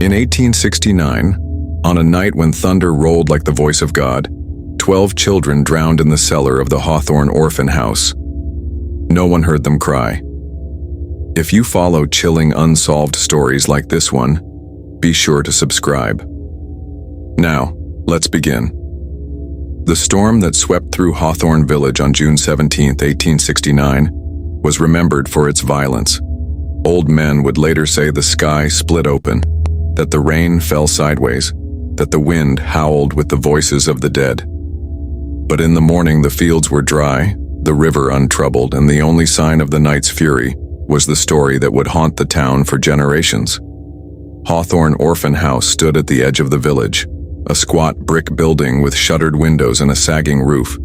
In 1869, on a night when thunder rolled like the voice of God, 12 children drowned in the cellar of the Hawthorne Orphan House. No one heard them cry. If you follow chilling unsolved stories like this one, be sure to subscribe. Now, let's begin. The storm that swept through Hawthorne Village on June 17, 1869, was remembered for its violence. Old men would later say the sky split open, that the rain fell sideways, that the wind howled with the voices of the dead. But in the morning the fields were dry, the river untroubled, and the only sign of the night's fury was the story that would haunt the town for generations. Hawthorne Orphan House stood at the edge of the village, a squat brick building with shuttered windows and a sagging roof.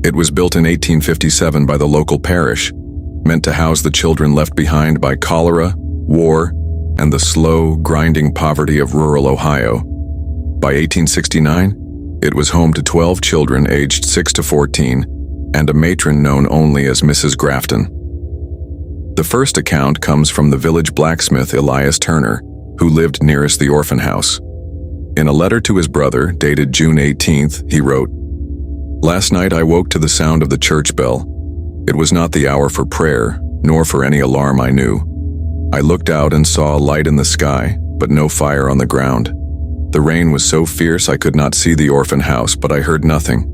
It was built in 1857 by the local parish, meant to house the children left behind by cholera, war, and the slow, grinding poverty of rural Ohio. By 1869, it was home to 12 children aged 6 to 14 and a matron known only as Mrs. Grafton. The first account comes from the village blacksmith Elias Turner, who lived nearest the orphan house. In a letter to his brother, dated June 18th, he wrote, "Last night I woke to the sound of the church bell. It was not the hour for prayer, nor for any alarm I knew. I looked out and saw a light in the sky, but no fire on the ground. The rain was so fierce I could not see the orphan house, but I heard nothing.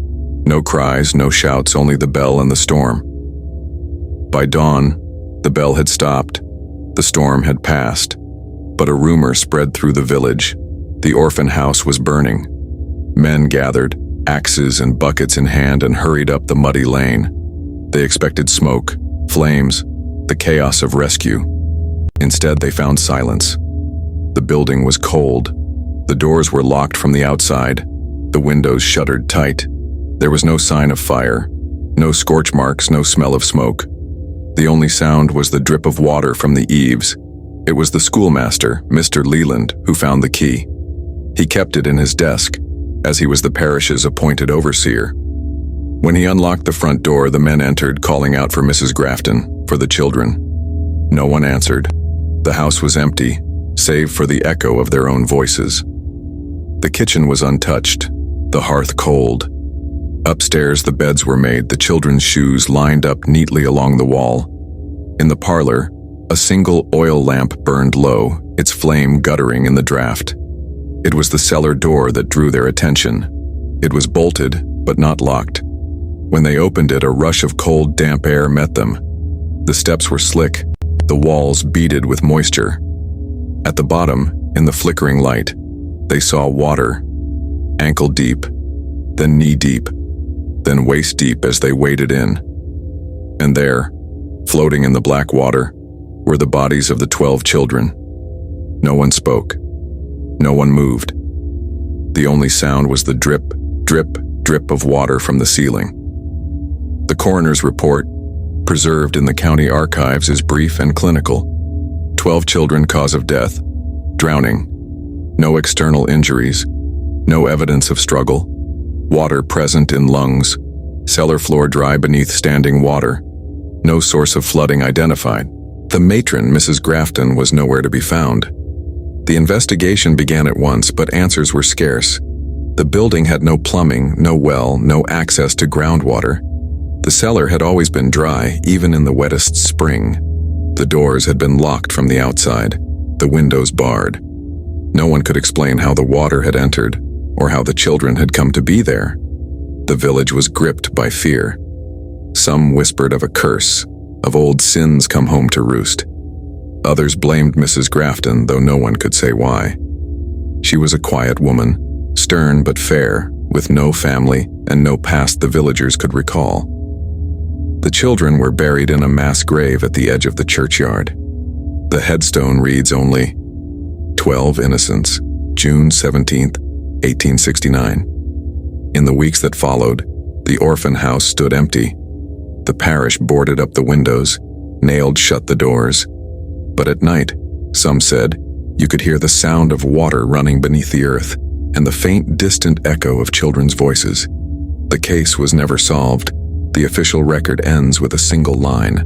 No cries, no shouts, only the bell and the storm. By dawn, the bell had stopped. The storm had passed. But a rumor spread through the village. The orphan house was burning. Men gathered, axes and buckets in hand, and hurried up the muddy lane. They expected smoke, flames, the chaos of rescue. Instead, they found silence. The building was cold. The doors were locked from the outside, the windows shuttered tight. There was no sign of fire, no scorch marks, no smell of smoke. The only sound was the drip of water from the eaves. It was the schoolmaster, Mr. Leland, who found the key. He kept it in his desk, as he was the parish's appointed overseer. When he unlocked the front door, the men entered, calling out for Mrs. Grafton, for the children. No one answered. The house was empty, save for the echo of their own voices. The kitchen was untouched, the hearth cold. Upstairs, the beds were made, the children's shoes lined up neatly along the wall. In the parlor, a single oil lamp burned low, its flame guttering in the draft. It was the cellar door that drew their attention. It was bolted, but not locked. When they opened it, a rush of cold, damp air met them. The steps were slick, the walls beaded with moisture. At the bottom, in the flickering light, they saw water, ankle deep, then knee deep, then waist deep as they waded in. And there, floating in the black water, were the bodies of the 12 children. No one spoke. No one moved. The only sound was the drip, drip, drip of water from the ceiling. The coroner's report, preserved in the county archives, is brief and clinical. 12 children, cause of death, drowning. No external injuries, no evidence of struggle. Water present in lungs, cellar floor dry beneath standing water. No source of flooding identified. The matron, Mrs. Grafton, was nowhere to be found. The investigation began at once, but answers were scarce. The building had no plumbing, no well, no access to groundwater. The cellar had always been dry, even in the wettest spring. The doors had been locked from the outside, the windows barred. No one could explain how the water had entered, or how the children had come to be there. The village was gripped by fear. Some whispered of a curse, of old sins come home to roost. Others blamed Mrs. Grafton, though no one could say why. She was a quiet woman, stern but fair, with no family and no past the villagers could recall. The children were buried in a mass grave at the edge of the churchyard. The headstone reads only, 12 Innocents, June 17th, 1869. In the weeks that followed, the orphan house stood empty. The parish boarded up the windows, nailed shut the doors. But at night, some said, you could hear the sound of water running beneath the earth and the faint, distant echo of children's voices. The case was never solved. The official record ends with a single line.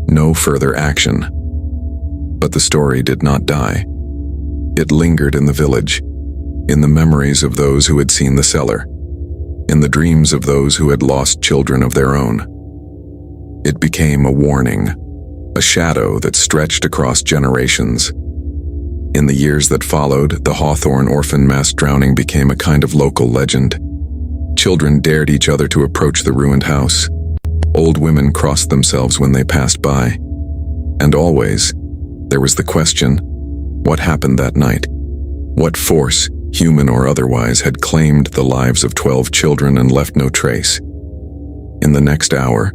No further action. But the story did not die. It lingered in the village, in the memories of those who had seen the cellar, in the dreams of those who had lost children of their own. It became a warning, a shadow that stretched across generations. In the years that followed, the Hawthorne Orphan mass drowning became a kind of local legend. Children dared each other to approach the ruined house. Old women crossed themselves when they passed by. And always, there was the question, what happened that night? What force, human or otherwise, had claimed the lives of 12 children and left no trace? In the next hour,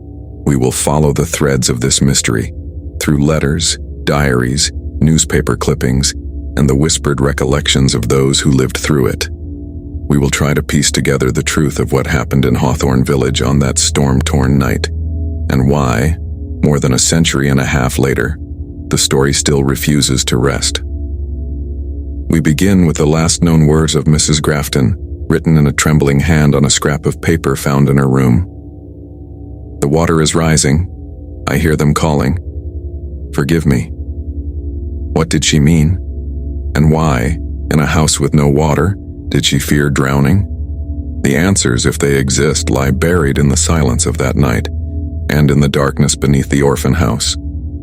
we will follow the threads of this mystery, through letters, diaries, newspaper clippings, and the whispered recollections of those who lived through it. We will try to piece together the truth of what happened in Hawthorne Village on that storm-torn night, and why, more than a century and a half later, the story still refuses to rest. We begin with the last known words of Mrs. Grafton, written in a trembling hand on a scrap of paper found in her room. "The water is rising. I hear them calling. Forgive me." What did she mean? And why, in a house with no water, did she fear drowning? The answers, if they exist, lie buried in the silence of that night, and in the darkness beneath the orphan house.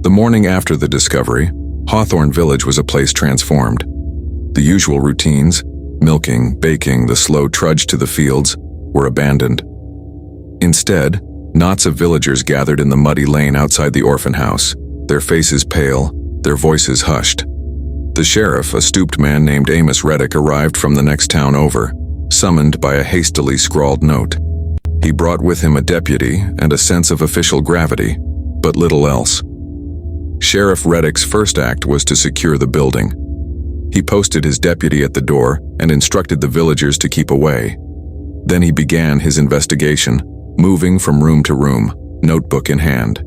The morning after the discovery, Hawthorne Village was a place transformed. The usual routines, milking, baking, the slow trudge to the fields, were abandoned. Instead, knots of villagers gathered in the muddy lane outside the orphan house, their faces pale, their voices hushed. The sheriff, a stooped man named Amos Reddick, arrived from the next town over, summoned by a hastily scrawled note. He brought with him a deputy and a sense of official gravity, but little else. Sheriff Reddick's first act was to secure the building. He posted his deputy at the door and instructed the villagers to keep away. Then he began his investigation, moving from room to room, notebook in hand.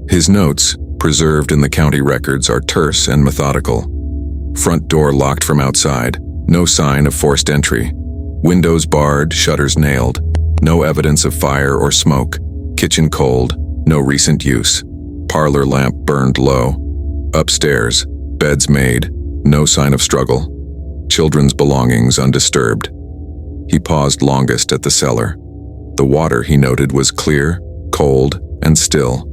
His notes, preserved in the county records, are terse and methodical. Front door locked from outside, no sign of forced entry. Windows barred, shutters nailed. No evidence of fire or smoke. Kitchen cold, no recent use. Parlor lamp burned low. Upstairs, beds made, no sign of struggle. Children's belongings undisturbed. He paused longest at the cellar. The water, he noted, was clear, cold, and still.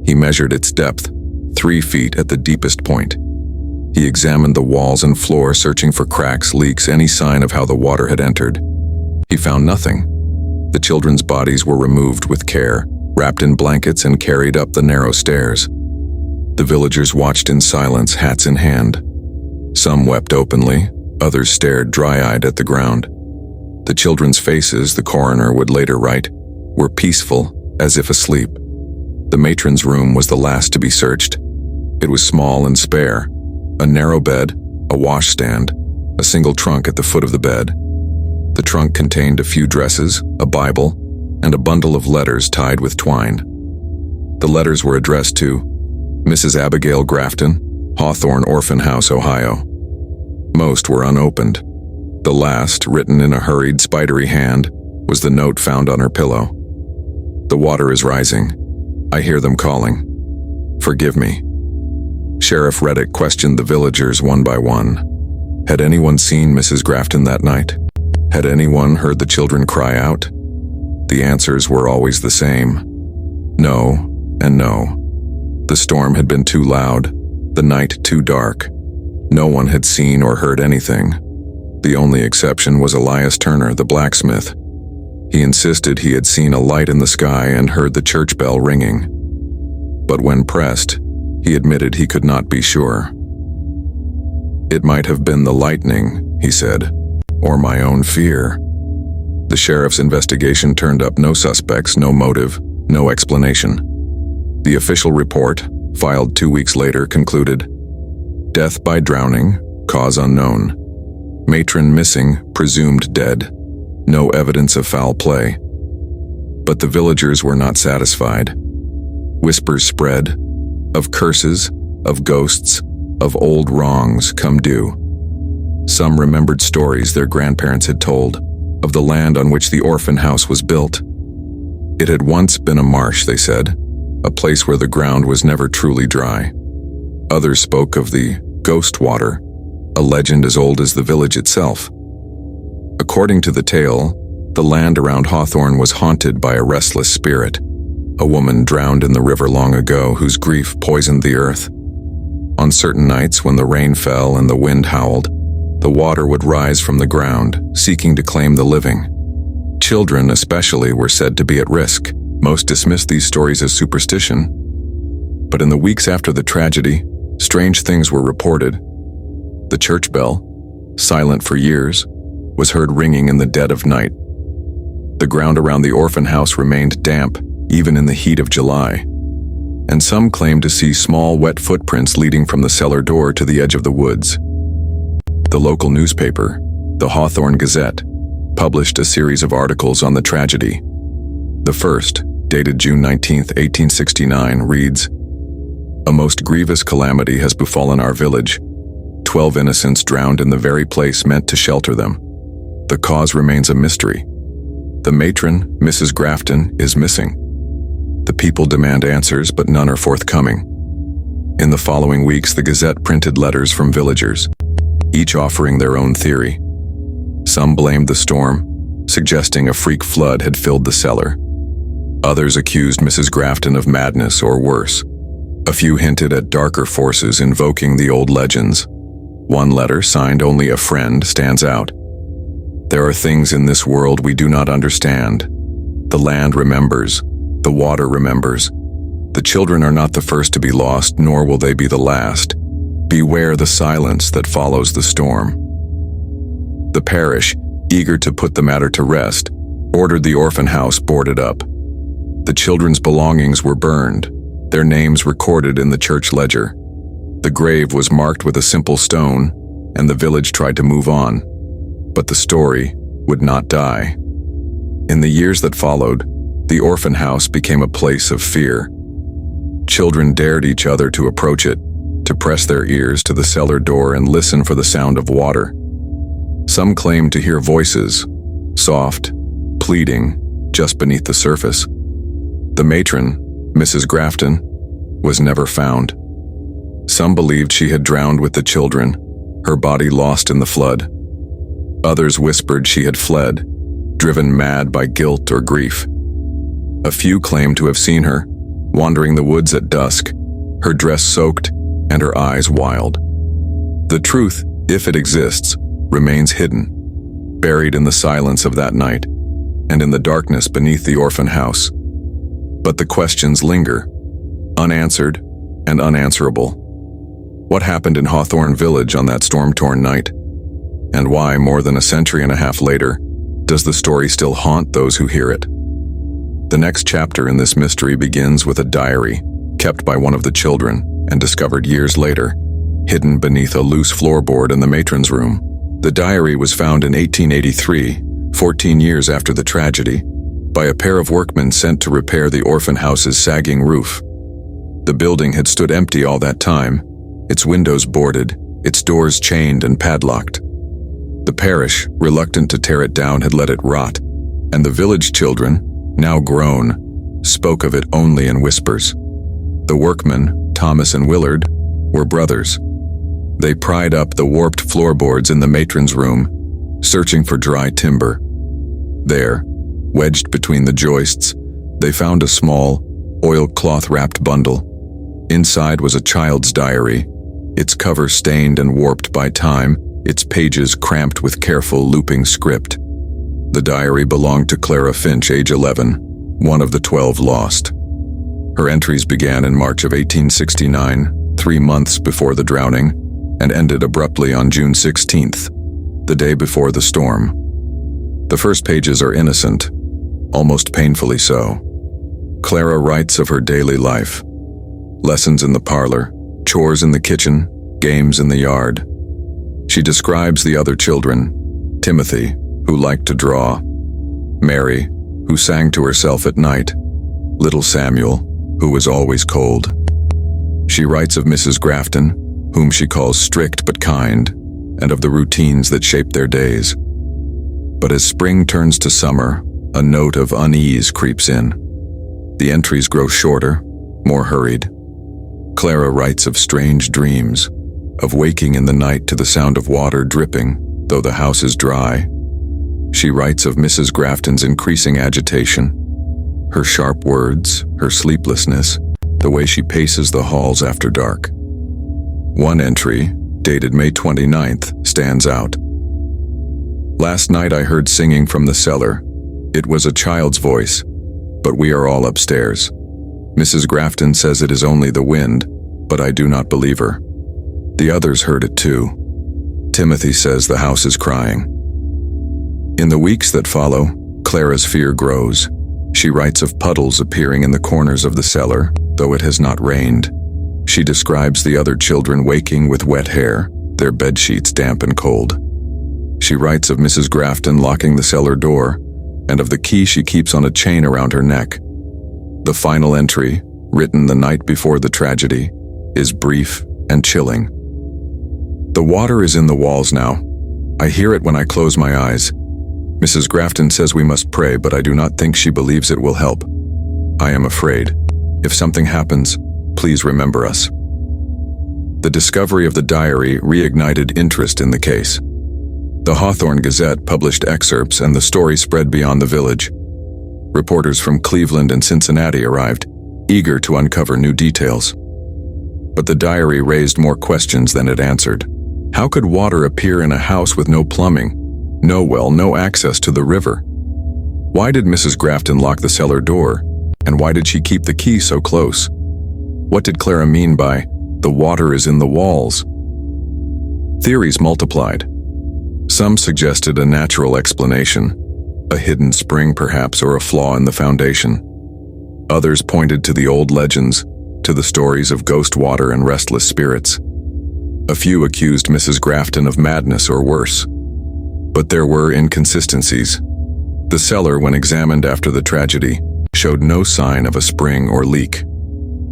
He measured its depth, 3 feet at the deepest point. He examined the walls and floor, searching for cracks, leaks, any sign of how the water had entered. He found nothing. The children's bodies were removed with care, wrapped in blankets and carried up the narrow stairs. The villagers watched in silence, hats in hand. Some wept openly, others stared dry-eyed at the ground. The children's faces, the coroner would later write, were peaceful, as if asleep. The matron's room was the last to be searched. It was small and spare. A narrow bed, a washstand, a single trunk at the foot of the bed. The trunk contained a few dresses, a Bible, and a bundle of letters tied with twine. The letters were addressed to Mrs. Abigail Grafton, Hawthorne Orphan House, Ohio. Most were unopened. The last, written in a hurried, spidery hand, was the note found on her pillow. "The water is rising. I hear them calling. Forgive me." Sheriff Reddick questioned the villagers one by one. Had anyone seen Mrs. Grafton that night? Had anyone heard the children cry out? The answers were always the same. No, and no. The storm had been too loud, the night too dark. No one had seen or heard anything. The only exception was Elias Turner, the blacksmith. He insisted he had seen a light in the sky and heard the church bell ringing. But when pressed, he admitted he could not be sure. "It might have been the lightning," he said, "or my own fear." The sheriff's investigation turned up no suspects, no motive, no explanation. The official report, filed 2 weeks later, concluded, "Death by drowning, cause unknown. Matron missing, presumed dead. No evidence of foul play." But the villagers were not satisfied. Whispers spread, of curses, of ghosts, of old wrongs come due. Some remembered stories their grandparents had told, of the land on which the orphan house was built. It had once been a marsh, they said, a place where the ground was never truly dry. Others spoke of the ghost water, a legend as old as the village itself. According to the tale, the land around Hawthorne was haunted by a restless spirit, a woman drowned in the river long ago whose grief poisoned the earth. On certain nights when the rain fell and the wind howled, the water would rise from the ground, seeking to claim the living. Children especially were said to be at risk. Most dismissed these stories as superstition. But in the weeks after the tragedy, strange things were reported. The church bell, silent for years, was heard ringing in the dead of night. The ground around the orphan house remained damp, even in the heat of July. And some claimed to see small, wet footprints leading from the cellar door to the edge of the woods. The local newspaper, the Hawthorne Gazette, published a series of articles on the tragedy. The first, dated June 19, 1869, reads, "A most grievous calamity has befallen our village. 12 innocents drowned in the very place meant to shelter them. The cause remains a mystery. The matron, Mrs. Grafton, is missing. The people demand answers, but none are forthcoming." In the following weeks, the Gazette printed letters from villagers, each offering their own theory. Some blamed the storm, suggesting a freak flood had filled the cellar. Others accused Mrs. Grafton of madness or worse. A few hinted at darker forces invoking the old legends. One letter, signed only a friend, stands out. "There are things in this world we do not understand. The land remembers. The water remembers. The children are not the first to be lost, nor will they be the last. Beware the silence that follows the storm." The parish, eager to put the matter to rest, ordered the orphan house boarded up. The children's belongings were burned, their names recorded in the church ledger. The grave was marked with a simple stone, and the village tried to move on. But the story would not die. In the years that followed, the orphan house became a place of fear. Children dared each other to approach it, to press their ears to the cellar door and listen for the sound of water. Some claimed to hear voices, soft, pleading, just beneath the surface. The matron, Mrs. Grafton, was never found. Some believed she had drowned with the children, her body lost in the flood. Others whispered she had fled, driven mad by guilt or grief. A few claimed to have seen her, wandering the woods at dusk, her dress soaked and her eyes wild. The truth, if it exists, remains hidden, buried in the silence of that night, and in the darkness beneath the orphan house. But the questions linger, unanswered and unanswerable. What happened in Hawthorne Village on that storm-torn night? And why, more than a century and a half later, does the story still haunt those who hear it? The next chapter in this mystery begins with a diary kept by one of the children and discovered years later, hidden beneath a loose floorboard in the matron's room. The diary was found in 1883, 14 years after the tragedy, by a pair of workmen sent to repair the orphan house's sagging roof. The building had stood empty all that time, its windows boarded, its doors chained and padlocked. The parish, reluctant to tear it down, had let it rot, and the village children, now grown, spoke of it only in whispers. The workmen, Thomas and Willard, were brothers. They pried up the warped floorboards in the matron's room, searching for dry timber. There, wedged between the joists, they found a small, oilcloth-wrapped bundle. Inside was a child's diary, its cover stained and warped by time, its pages cramped with careful looping script. The diary belonged to Clara Finch, age 11, one of the 12 lost. Her entries began in March of 1869, 3 months before the drowning, and ended abruptly on June 16th, the day before the storm. The first pages are innocent, almost painfully so. Clara writes of her daily life. Lessons in the parlor, chores in the kitchen, games in the yard. She describes the other children, Timothy, who liked to draw, Mary, who sang to herself at night, little Samuel, who was always cold. She writes of Mrs. Grafton, whom she calls strict but kind, and of the routines that shaped their days. But as spring turns to summer, a note of unease creeps in. The entries grow shorter, more hurried. Clara writes of strange dreams, of waking in the night to the sound of water dripping, though the house is dry. She writes of Mrs. Grafton's increasing agitation, her sharp words, her sleeplessness, the way she paces the halls after dark. One entry, dated May 29th, stands out. Last night I heard singing from the cellar. It was a child's voice, but we are all upstairs. Mrs. Grafton says it is only the wind, but I do not believe her. The others heard it too. Timothy says the house is crying. In the weeks that follow, Clara's fear grows. She writes of puddles appearing in the corners of the cellar, though it has not rained. She describes the other children waking with wet hair, their bedsheets damp and cold. She writes of Mrs. Grafton locking the cellar door, and of the key she keeps on a chain around her neck. The final entry, written the night before the tragedy, is brief and chilling. The water is in the walls now. I hear it when I close my eyes. Mrs. Grafton says we must pray, but I do not think she believes it will help. I am afraid. If something happens, please remember us. The discovery of the diary reignited interest in the case. The Hawthorne Gazette published excerpts and the story spread beyond the village. Reporters from Cleveland and Cincinnati arrived, eager to uncover new details. But the diary raised more questions than it answered. How could water appear in a house with no plumbing? No well, no access to the river. Why did Mrs. Grafton lock the cellar door? And why did she keep the key so close? What did Clara mean by, "the water is in the walls"? Theories multiplied. Some suggested a natural explanation, a hidden spring perhaps, or a flaw in the foundation. Others pointed to the old legends, to the stories of ghost water and restless spirits. A few accused Mrs. Grafton of madness or worse. But there were inconsistencies. The cellar, when examined after the tragedy, showed no sign of a spring or leak.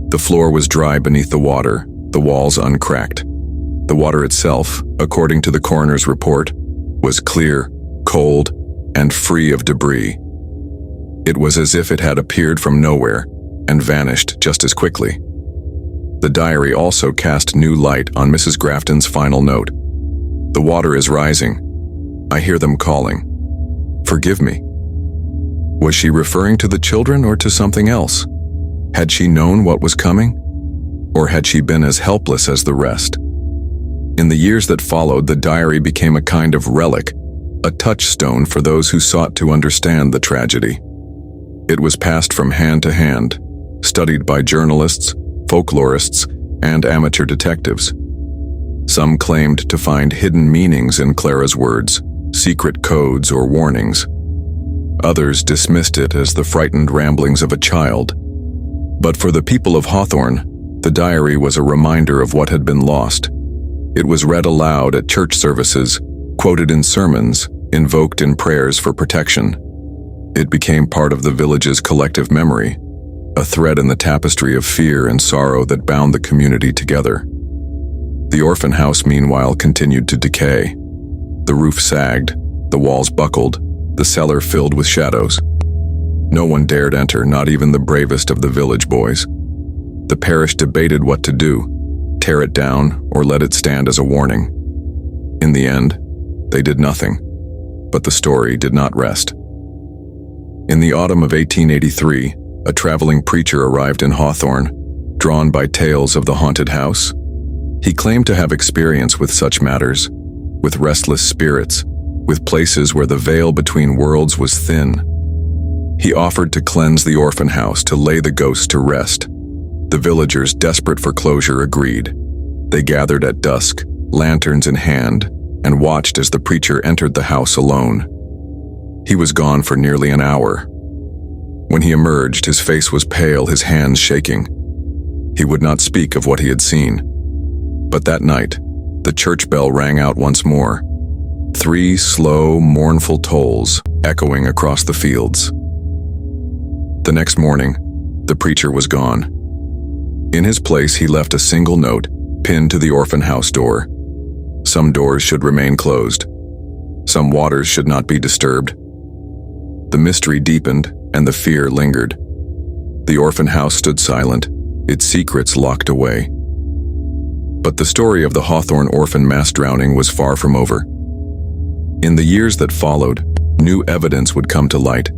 The floor was dry beneath the water, the walls uncracked. The water itself, according to the coroner's report, was clear, cold, and free of debris. It was as if it had appeared from nowhere and vanished just as quickly. The diary also cast new light on Mrs. Grafton's final note. "The water is rising. I hear them calling. Forgive me." Was she referring to the children or to something else? Had she known what was coming? Or had she been as helpless as the rest? In the years that followed, the diary became a kind of relic, a touchstone for those who sought to understand the tragedy. It was passed from hand to hand, studied by journalists, folklorists, and amateur detectives. Some claimed to find hidden meanings in Clara's words, secret codes or warnings. Others dismissed it as the frightened ramblings of a child. But for the people of Hawthorne, the diary was a reminder of what had been lost. It was read aloud at church services, quoted in sermons, invoked in prayers for protection. It became part of the village's collective memory, a thread in the tapestry of fear and sorrow that bound the community together. The orphan house, meanwhile, continued to decay. The roof sagged, the walls buckled, the cellar filled with shadows. No one dared enter, not even the bravest of the village boys. The parish debated what to do, tear it down or let it stand as a warning. In the end, they did nothing, but the story did not rest. In the autumn of 1883, a traveling preacher arrived in Hawthorne, drawn by tales of the haunted house. He claimed to have experience with such matters, with restless spirits, with places where the veil between worlds was thin. He offered to cleanse the orphan house, to lay the ghosts to rest. The villagers, desperate for closure, agreed. They gathered at dusk, lanterns in hand, and watched as the preacher entered the house alone. He was gone for nearly an hour. When he emerged, his face was pale, his hands shaking. He would not speak of what he had seen. But that night, the church bell rang out once more. 3 slow, mournful tolls echoing across the fields. The next morning, the preacher was gone. In his place, he left a single note pinned to the orphan house door. Some doors should remain closed. Some waters should not be disturbed. The mystery deepened and the fear lingered. The orphan house stood silent, its secrets locked away. But the story of the Hawthorne Orphan mass drowning was far from over. In the years that followed, new evidence would come to light.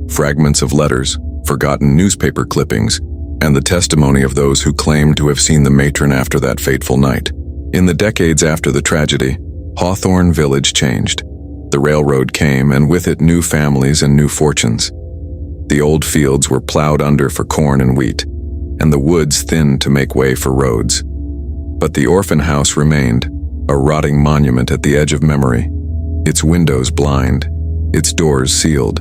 Fragments of letters, forgotten newspaper clippings, and the testimony of those who claimed to have seen the matron after that fateful night. In the decades after the tragedy, Hawthorne Village changed. The railroad came, and with it new families and new fortunes. The old fields were plowed under for corn and wheat, and the woods thinned to make way for roads. But the orphan house remained, a rotting monument at the edge of memory, its windows blind, its doors sealed.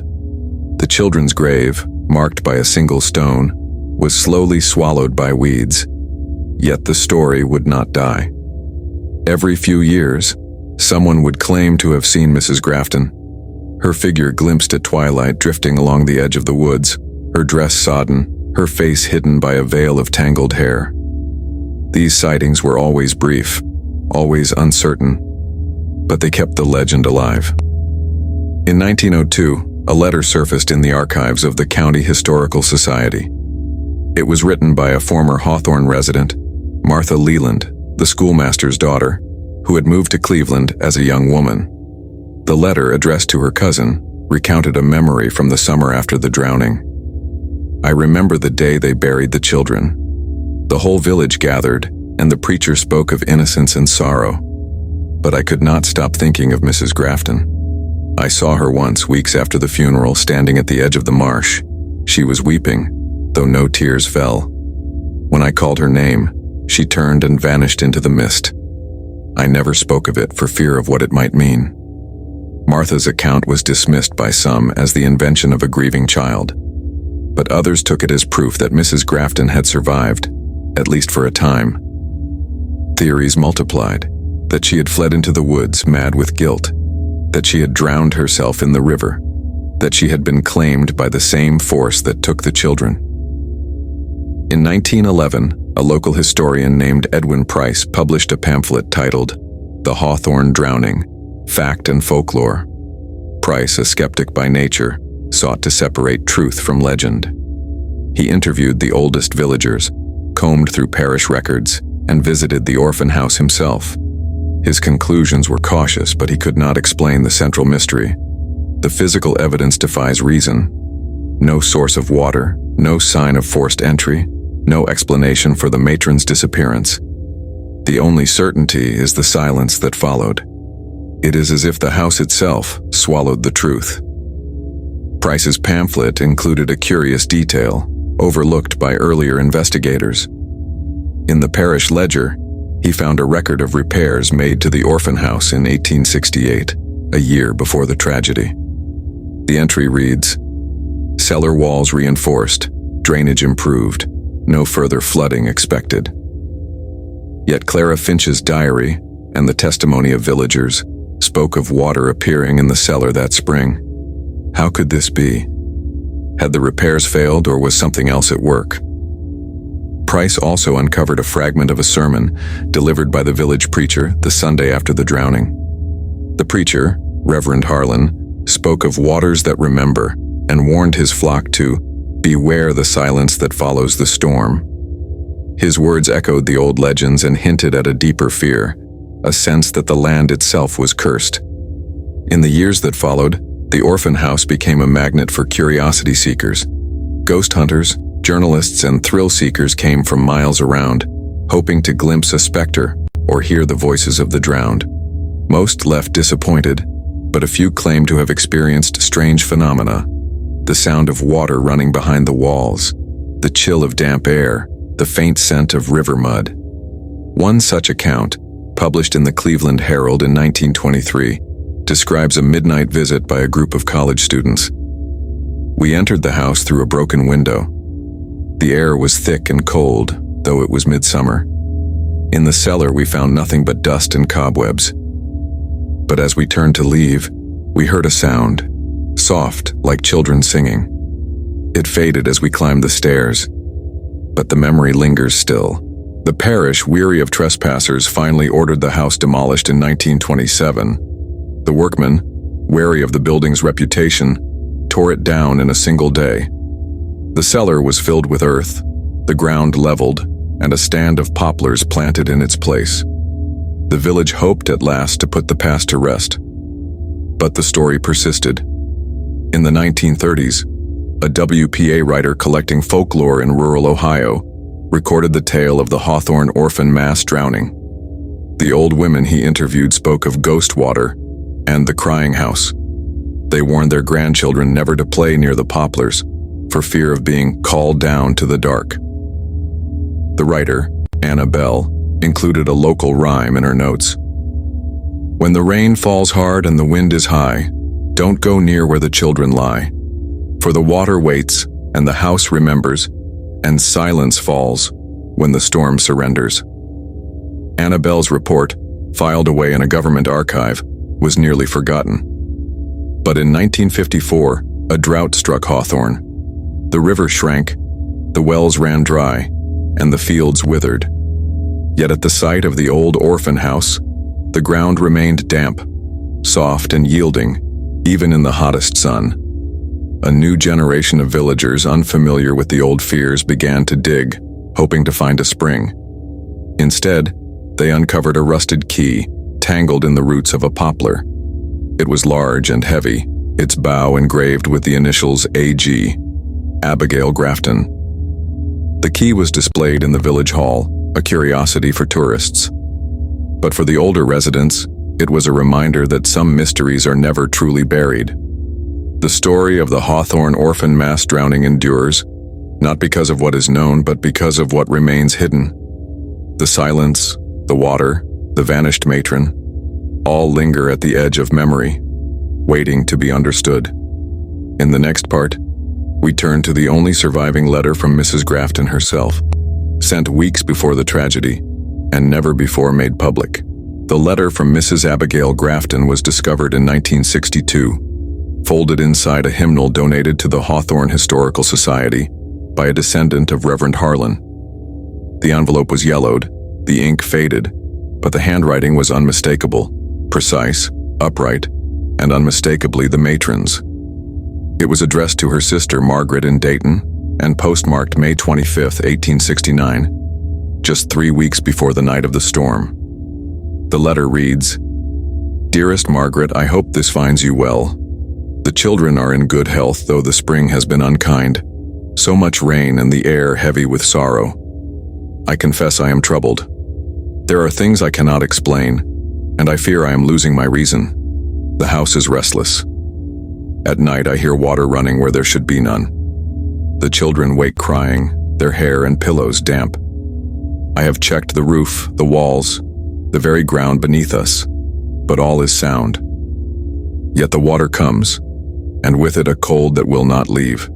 The children's grave, marked by a single stone, was slowly swallowed by weeds. Yet the story would not die. Every few years, someone would claim to have seen Mrs. Grafton, her figure glimpsed at twilight drifting along the edge of the woods, her dress sodden, her face hidden by a veil of tangled hair. These sightings were always brief, always uncertain, but they kept the legend alive. In 1902, a letter surfaced in the archives of the County Historical Society. It was written by a former Hawthorne resident, Martha Leland, the schoolmaster's daughter, who had moved to Cleveland as a young woman. The letter, addressed to her cousin, recounted a memory from the summer after the drowning. "I remember the day they buried the children. The whole village gathered, and the preacher spoke of innocence and sorrow. But I could not stop thinking of Mrs. Grafton. I saw her once, weeks after the funeral, standing at the edge of the marsh. She was weeping, though no tears fell. When I called her name, she turned and vanished into the mist. I never spoke of it for fear of what it might mean." Martha's account was dismissed by some as the invention of a grieving child, but others took it as proof that Mrs. Grafton had survived, at least for a time. Theories multiplied, that she had fled into the woods mad with guilt, that she had drowned herself in the river, that she had been claimed by the same force that took the children. In 1911, a local historian named Edwin Price published a pamphlet titled The Hawthorne Drowning, Fact and Folklore. Price, a skeptic by nature, sought to separate truth from legend. He interviewed the oldest villagers, combed through parish records, and visited the orphan house himself. His conclusions were cautious, but he could not explain the central mystery. The physical evidence defies reason. No source of water, no sign of forced entry, no explanation for the matron's disappearance. The only certainty is the silence that followed. It is as if the house itself swallowed the truth. Price's pamphlet included a curious detail, overlooked by earlier investigators. In the parish ledger, he found a record of repairs made to the orphan house in 1868, a year before the tragedy. The entry reads, "Cellar walls reinforced, drainage improved, no further flooding expected." Yet Clara Finch's diary, and the testimony of villagers, spoke of water appearing in the cellar that spring. How could this be? Had the repairs failed, or was something else at work? Price also uncovered a fragment of a sermon delivered by the village preacher the Sunday after the drowning. The preacher, Reverend Harlan, spoke of waters that remember and warned his flock to beware the silence that follows the storm. His words echoed the old legends and hinted at a deeper fear, a sense that the land itself was cursed. In the years that followed, the orphan house became a magnet for curiosity seekers. Ghost hunters, journalists, and thrill seekers came from miles around, hoping to glimpse a specter or hear the voices of the drowned. Most left disappointed, but a few claimed to have experienced strange phenomena: the sound of water running behind the walls, the chill of damp air, the faint scent of river mud. One such account, published in the Cleveland Herald in 1923, describes a midnight visit by a group of college students. "We entered the house through a broken window. The air was thick and cold, though it was midsummer. In the cellar we found nothing but dust and cobwebs. But as we turned to leave, we heard a sound, soft, like children singing. It faded as we climbed the stairs, but the memory lingers still." The parish, weary of trespassers, finally ordered the house demolished in 1927. The workmen, wary of the building's reputation, tore it down in a single day. The cellar was filled with earth, the ground leveled, and a stand of poplars planted in its place. The village hoped at last to put the past to rest. But the story persisted. In the 1930s, a WPA writer collecting folklore in rural Ohio recorded the tale of the Hawthorne Orphan mass drowning. The old women he interviewed spoke of ghost water and the crying house. They warned their grandchildren never to play near the poplars for fear of being called down to the dark. The writer, Anna Bell, included a local rhyme in her notes. When the rain falls hard and the wind is high, don't go near where the children lie. For the water waits and the house remembers, and silence falls when the storm surrenders. Annabelle's report, filed away in a government archive, was nearly forgotten. But in 1954, a drought struck Hawthorne. The river shrank, the wells ran dry, and the fields withered. Yet at the site of the old orphan house, the ground remained damp, soft and yielding, even in the hottest sun. A new generation of villagers unfamiliar with the old fears began to dig, hoping to find a spring. Instead, they uncovered a rusted key, tangled in the roots of a poplar. It was large and heavy, its bow engraved with the initials AG, Abigail Grafton. The key was displayed in the village hall, a curiosity for tourists. But for the older residents, it was a reminder that some mysteries are never truly buried. The story of the Hawthorne Orphan mass drowning endures, not because of what is known, but because of what remains hidden. The silence, the water, the vanished matron, all linger at the edge of memory, waiting to be understood. In the next part, we turn to the only surviving letter from Mrs. Grafton herself, sent weeks before the tragedy, and never before made public. The letter from Mrs. Abigail Grafton was discovered in 1962, folded inside a hymnal donated to the Hawthorne Historical Society by a descendant of Reverend Harlan. The envelope was yellowed, the ink faded, but the handwriting was unmistakable, precise, upright, and unmistakably the matron's. It was addressed to her sister Margaret in Dayton and postmarked May 25, 1869, just 3 weeks before the night of the storm. The letter reads, "Dearest Margaret, I hope this finds you well. The children are in good health, though the spring has been unkind. So much rain and the air heavy with sorrow. I confess I am troubled. There are things I cannot explain, and I fear I am losing my reason. The house is restless. At night I hear water running where there should be none. The children wake crying, their hair and pillows damp. I have checked the roof, the walls, the very ground beneath us, but all is sound. Yet the water comes, and with it a cold that will not leave.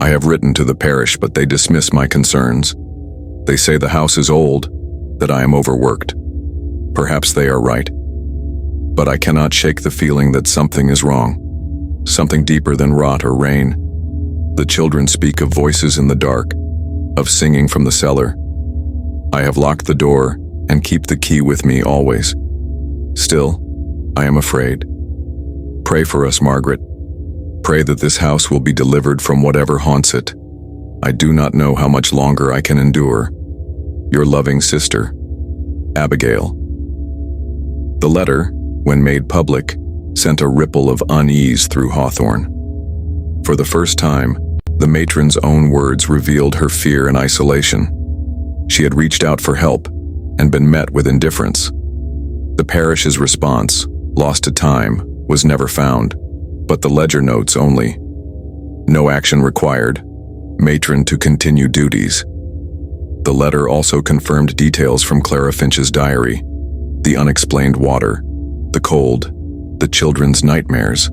I have written to the parish, but they dismiss my concerns. They say the house is old, that I am overworked. Perhaps they are right. But I cannot shake the feeling that something is wrong, something deeper than rot or rain. The children speak of voices in the dark, of singing from the cellar. I have locked the door and keep the key with me always. Still, I am afraid. Pray for us, Margaret. Pray that this house will be delivered from whatever haunts it. I do not know how much longer I can endure. Your loving sister, Abigail." The letter, when made public, sent a ripple of unease through Hawthorne. For the first time, the matron's own words revealed her fear and isolation. She had reached out for help and been met with indifference. The parish's response, lost to time, was never found, but the ledger notes only. No action required. Matron to continue duties. The letter also confirmed details from Clara Finch's diary: the unexplained water, the cold, the children's nightmares.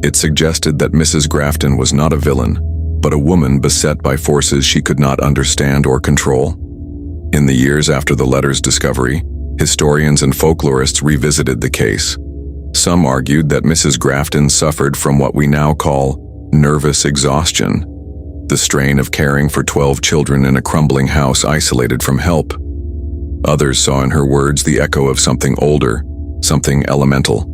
It suggested that Mrs. Grafton was not a villain, but a woman beset by forces she could not understand or control. In the years after the letter's discovery, historians and folklorists revisited the case. Some argued that Mrs. Grafton suffered from what we now call nervous exhaustion, the strain of caring for 12 children in a crumbling house isolated from help. Others saw in her words the echo of something older, something elemental.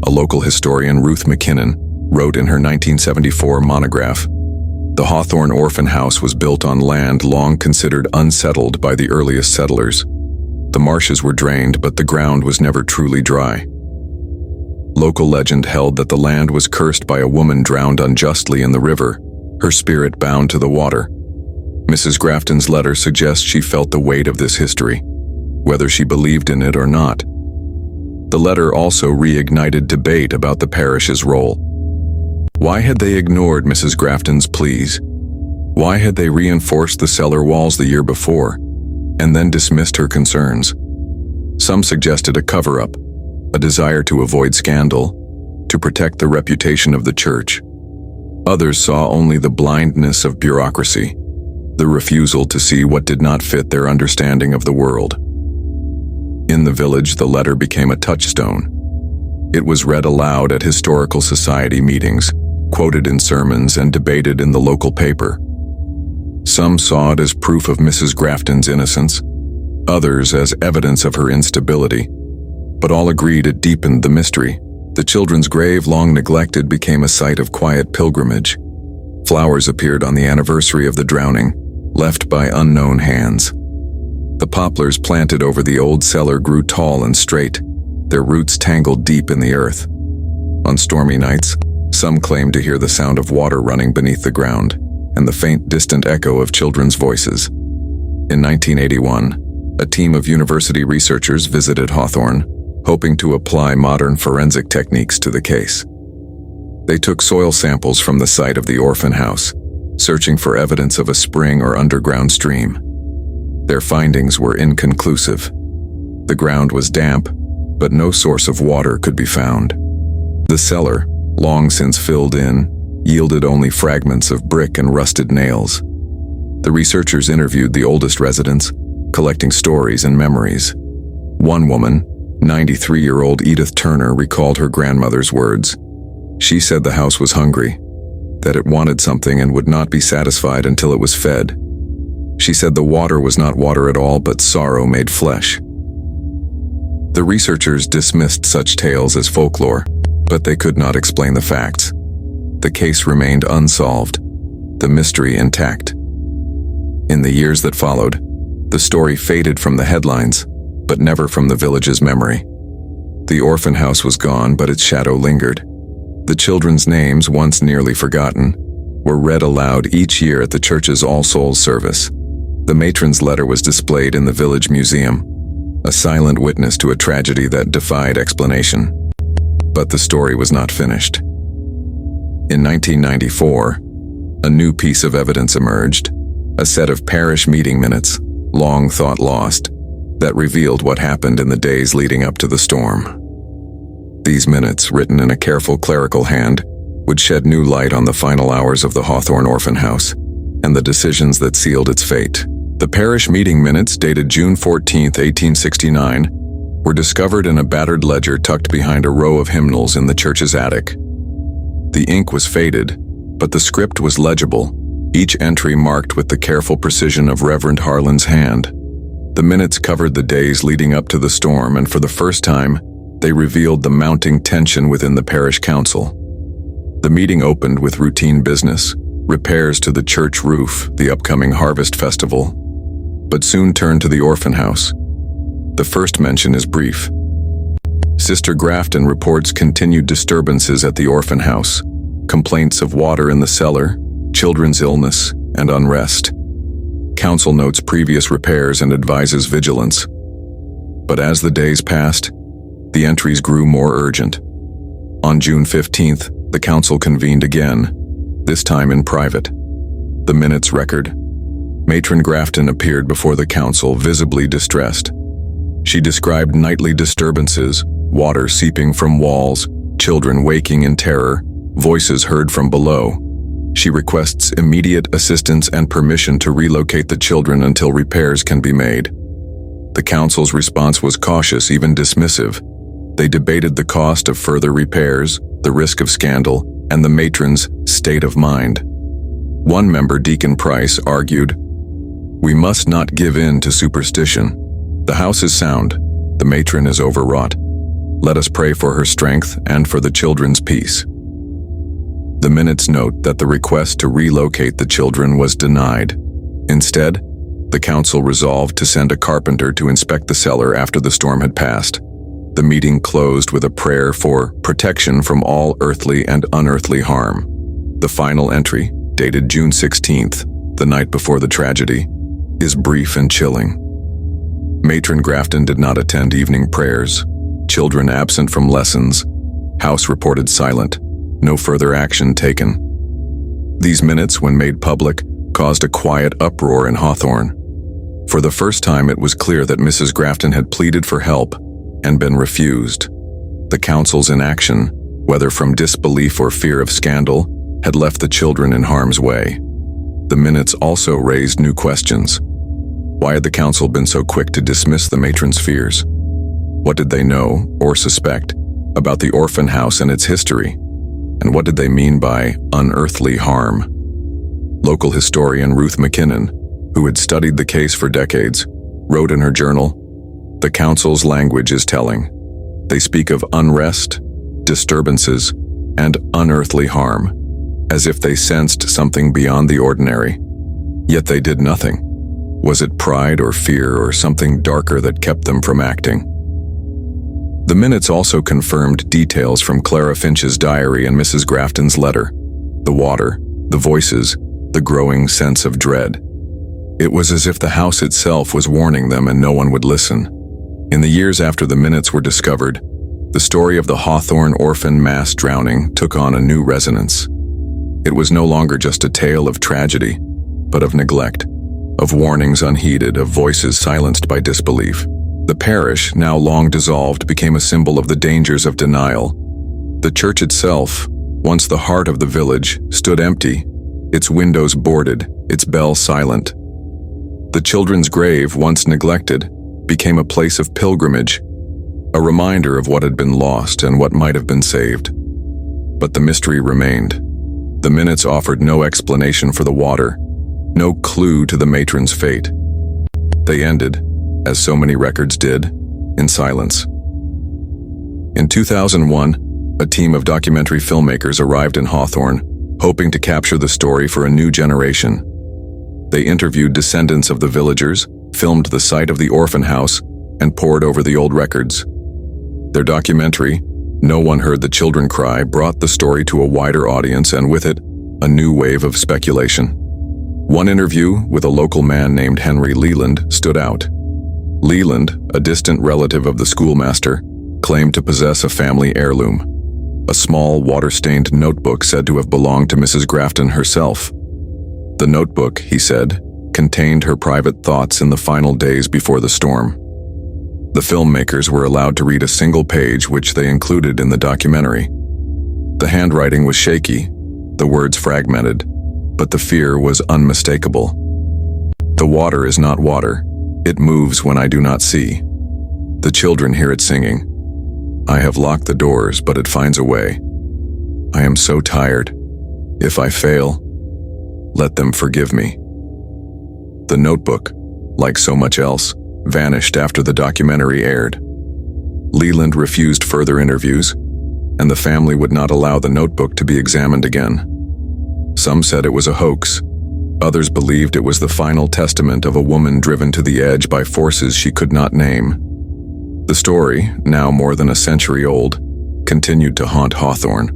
A local historian, Ruth McKinnon, wrote in her 1974 monograph, The Hawthorne Orphan House was built on land long considered unsettled by the earliest settlers. The marshes were drained, but the ground was never truly dry. Local legend held that the land was cursed by a woman drowned unjustly in the river, her spirit bound to the water. Mrs. Grafton's letter suggests she felt the weight of this history, whether she believed in it or not. The letter also reignited debate about the parish's role. Why had they ignored Mrs. Grafton's pleas? Why had they reinforced the cellar walls the year before, and then dismissed her concerns? Some suggested a cover-up, a desire to avoid scandal, to protect the reputation of the church. Others saw only the blindness of bureaucracy, the refusal to see what did not fit their understanding of the world. In the village, the letter became a touchstone. It was read aloud at historical society meetings, quoted in sermons, and debated in the local paper. Some saw it as proof of Mrs. Grafton's innocence, others as evidence of her instability, but all agreed it deepened the mystery. The children's grave, long neglected, became a site of quiet pilgrimage. Flowers appeared on the anniversary of the drowning, left by unknown hands. The poplars planted over the old cellar grew tall and straight, their roots tangled deep in the earth. On stormy nights, some claimed to hear the sound of water running beneath the ground and the faint, distant echo of children's voices. In 1981, a team of university researchers visited Hawthorne, hoping to apply modern forensic techniques to the case. They took soil samples from the site of the orphan house, searching for evidence of a spring or underground stream. Their findings were inconclusive. The ground was damp, but no source of water could be found. The cellar, long since filled in, yielded only fragments of brick and rusted nails. The researchers interviewed the oldest residents, collecting stories and memories. One woman, 93-year-old Edith Turner, recalled her grandmother's words. She said the house was hungry, that it wanted something and would not be satisfied until it was fed. She said the water was not water at all, but sorrow made flesh. The researchers dismissed such tales as folklore, but they could not explain the facts. The case remained unsolved, the mystery intact. In the years that followed, the story faded from the headlines, but never from the village's memory. The orphan house was gone, but its shadow lingered. The children's names, once nearly forgotten, were read aloud each year at the church's All Souls service. The matron's letter was displayed in the village museum, a silent witness to a tragedy that defied explanation. But the story was not finished. In 1994, a new piece of evidence emerged, a set of parish meeting minutes, long thought lost, that revealed what happened in the days leading up to the storm. These minutes, written in a careful clerical hand, would shed new light on the final hours of the Hawthorne Orphan House and the decisions that sealed its fate. The parish meeting minutes, dated June 14, 1869, were discovered in a battered ledger tucked behind a row of hymnals in the church's attic. The ink was faded, but the script was legible, each entry marked with the careful precision of Reverend Harlan's hand. The minutes covered the days leading up to the storm, and for the first time, they revealed the mounting tension within the parish council. The meeting opened with routine business, repairs to the church roof, the upcoming harvest festival, but soon turned to the orphan house. The first mention is brief. Sister Grafton reports continued disturbances at the orphan house, complaints of water in the cellar, children's illness, and unrest. Council notes previous repairs and advises vigilance. But as the days passed, the entries grew more urgent. On June 15th, the council convened again, this time in private. The minutes record. Matron Grafton appeared before the council, visibly distressed. She described nightly disturbances, water seeping from walls, children waking in terror, voices heard from below. She requests immediate assistance and permission to relocate the children until repairs can be made. The council's response was cautious, even dismissive. They debated the cost of further repairs, the risk of scandal, and the matron's state of mind. One member, Deacon Price, argued, "We must not give in to superstition. The house is sound. The matron is overwrought. Let us pray for her strength and for the children's peace." The minutes note that the request to relocate the children was denied. Instead, the council resolved to send a carpenter to inspect the cellar after the storm had passed. The meeting closed with a prayer for protection from all earthly and unearthly harm. The final entry, dated June 16th, the night before the tragedy, is brief and chilling. Matron Grafton did not attend evening prayers. Children absent from lessons. House reported silent. No further action taken. These minutes, when made public, caused a quiet uproar in Hawthorne. For the first time, it was clear that Mrs. Grafton had pleaded for help and been refused. The council's inaction, whether from disbelief or fear of scandal, had left the children in harm's way. The minutes also raised new questions. Why had the council been so quick to dismiss the matron's fears? What did they know, or suspect, about the orphan house and its history? And what did they mean by unearthly harm? Local historian Ruth McKinnon, who had studied the case for decades, wrote in her journal, "The council's language is telling. They speak of unrest, disturbances, and unearthly harm, as if they sensed something beyond the ordinary. Yet they did nothing. Was it pride or fear or something darker that kept them from acting?" The minutes also confirmed details from Clara Finch's diary and Mrs. Grafton's letter. The water, the voices, the growing sense of dread. It was as if the house itself was warning them and no one would listen. In the years after the minutes were discovered, the story of the Hawthorne orphan mass drowning took on a new resonance. It was no longer just a tale of tragedy, but of neglect, of warnings unheeded, of voices silenced by disbelief. The parish, now long dissolved, became a symbol of the dangers of denial. The church itself, once the heart of the village, stood empty, its windows boarded, its bell silent. The children's grave, once neglected, became a place of pilgrimage, a reminder of what had been lost and what might have been saved. But the mystery remained. The minutes offered no explanation for the water, no clue to the matron's fate. They ended, as so many records did, in silence. In 2001, a team of documentary filmmakers arrived in Hawthorne, hoping to capture the story for a new generation. They interviewed descendants of the villagers, filmed the site of the orphan house, and pored over the old records. Their documentary, "No One Heard the Children Cry," brought the story to a wider audience and with it, a new wave of speculation. One interview with a local man named Henry Leland stood out. Leland, a distant relative of the schoolmaster, claimed to possess a family heirloom, a small water-stained notebook said to have belonged to Mrs. Grafton herself. The notebook, he said, contained her private thoughts in the final days before the storm. The filmmakers were allowed to read a single page, which they included in the documentary. The handwriting was shaky, the words fragmented, but the fear was unmistakable. "The water is not water. It moves when I do not see. The children hear it singing. I have locked the doors, but it finds a way. I am so tired. If I fail, let them forgive me." The notebook, like so much else, vanished after the documentary aired. Leland refused further interviews, and the family would not allow the notebook to be examined again. Some said it was a hoax. Others believed it was the final testament of a woman driven to the edge by forces she could not name. The story, now more than a century old, continued to haunt Hawthorne.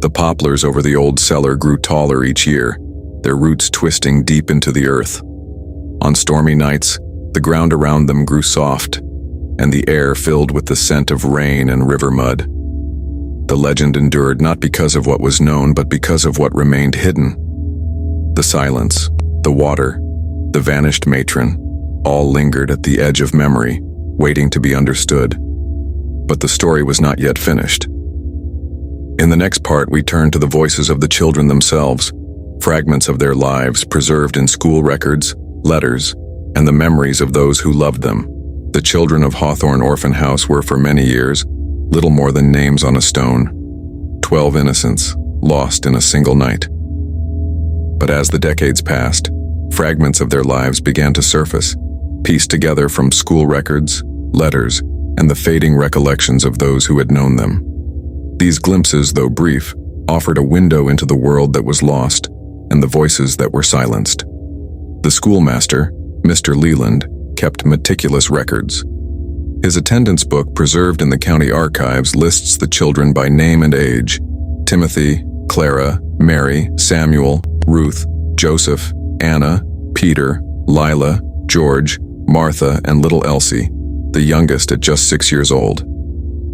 The poplars over the old cellar grew taller each year, their roots twisting deep into the earth. On stormy nights, the ground around them grew soft, and the air filled with the scent of rain and river mud. The legend endured not because of what was known, but because of what remained hidden. The silence, the water, the vanished matron, all lingered at the edge of memory, waiting to be understood. But the story was not yet finished. In the next part, we turn to the voices of the children themselves, fragments of their lives preserved in school records, letters, and the memories of those who loved them. The children of Hawthorne Orphan House were for many years little more than names on a stone, 12 innocents lost in a single night. But as the decades passed, fragments of their lives began to surface, pieced together from school records, letters, and the fading recollections of those who had known them. These glimpses, though brief, offered a window into the world that was lost and the voices that were silenced. The schoolmaster, Mr. Leland, kept meticulous records. His attendance book, preserved in the county archives, lists the children by name and age: Timothy, Clara, Mary, Samuel, Ruth, Joseph, Anna, Peter, Lila, George, Martha, and little Elsie, the youngest at just 6 years old.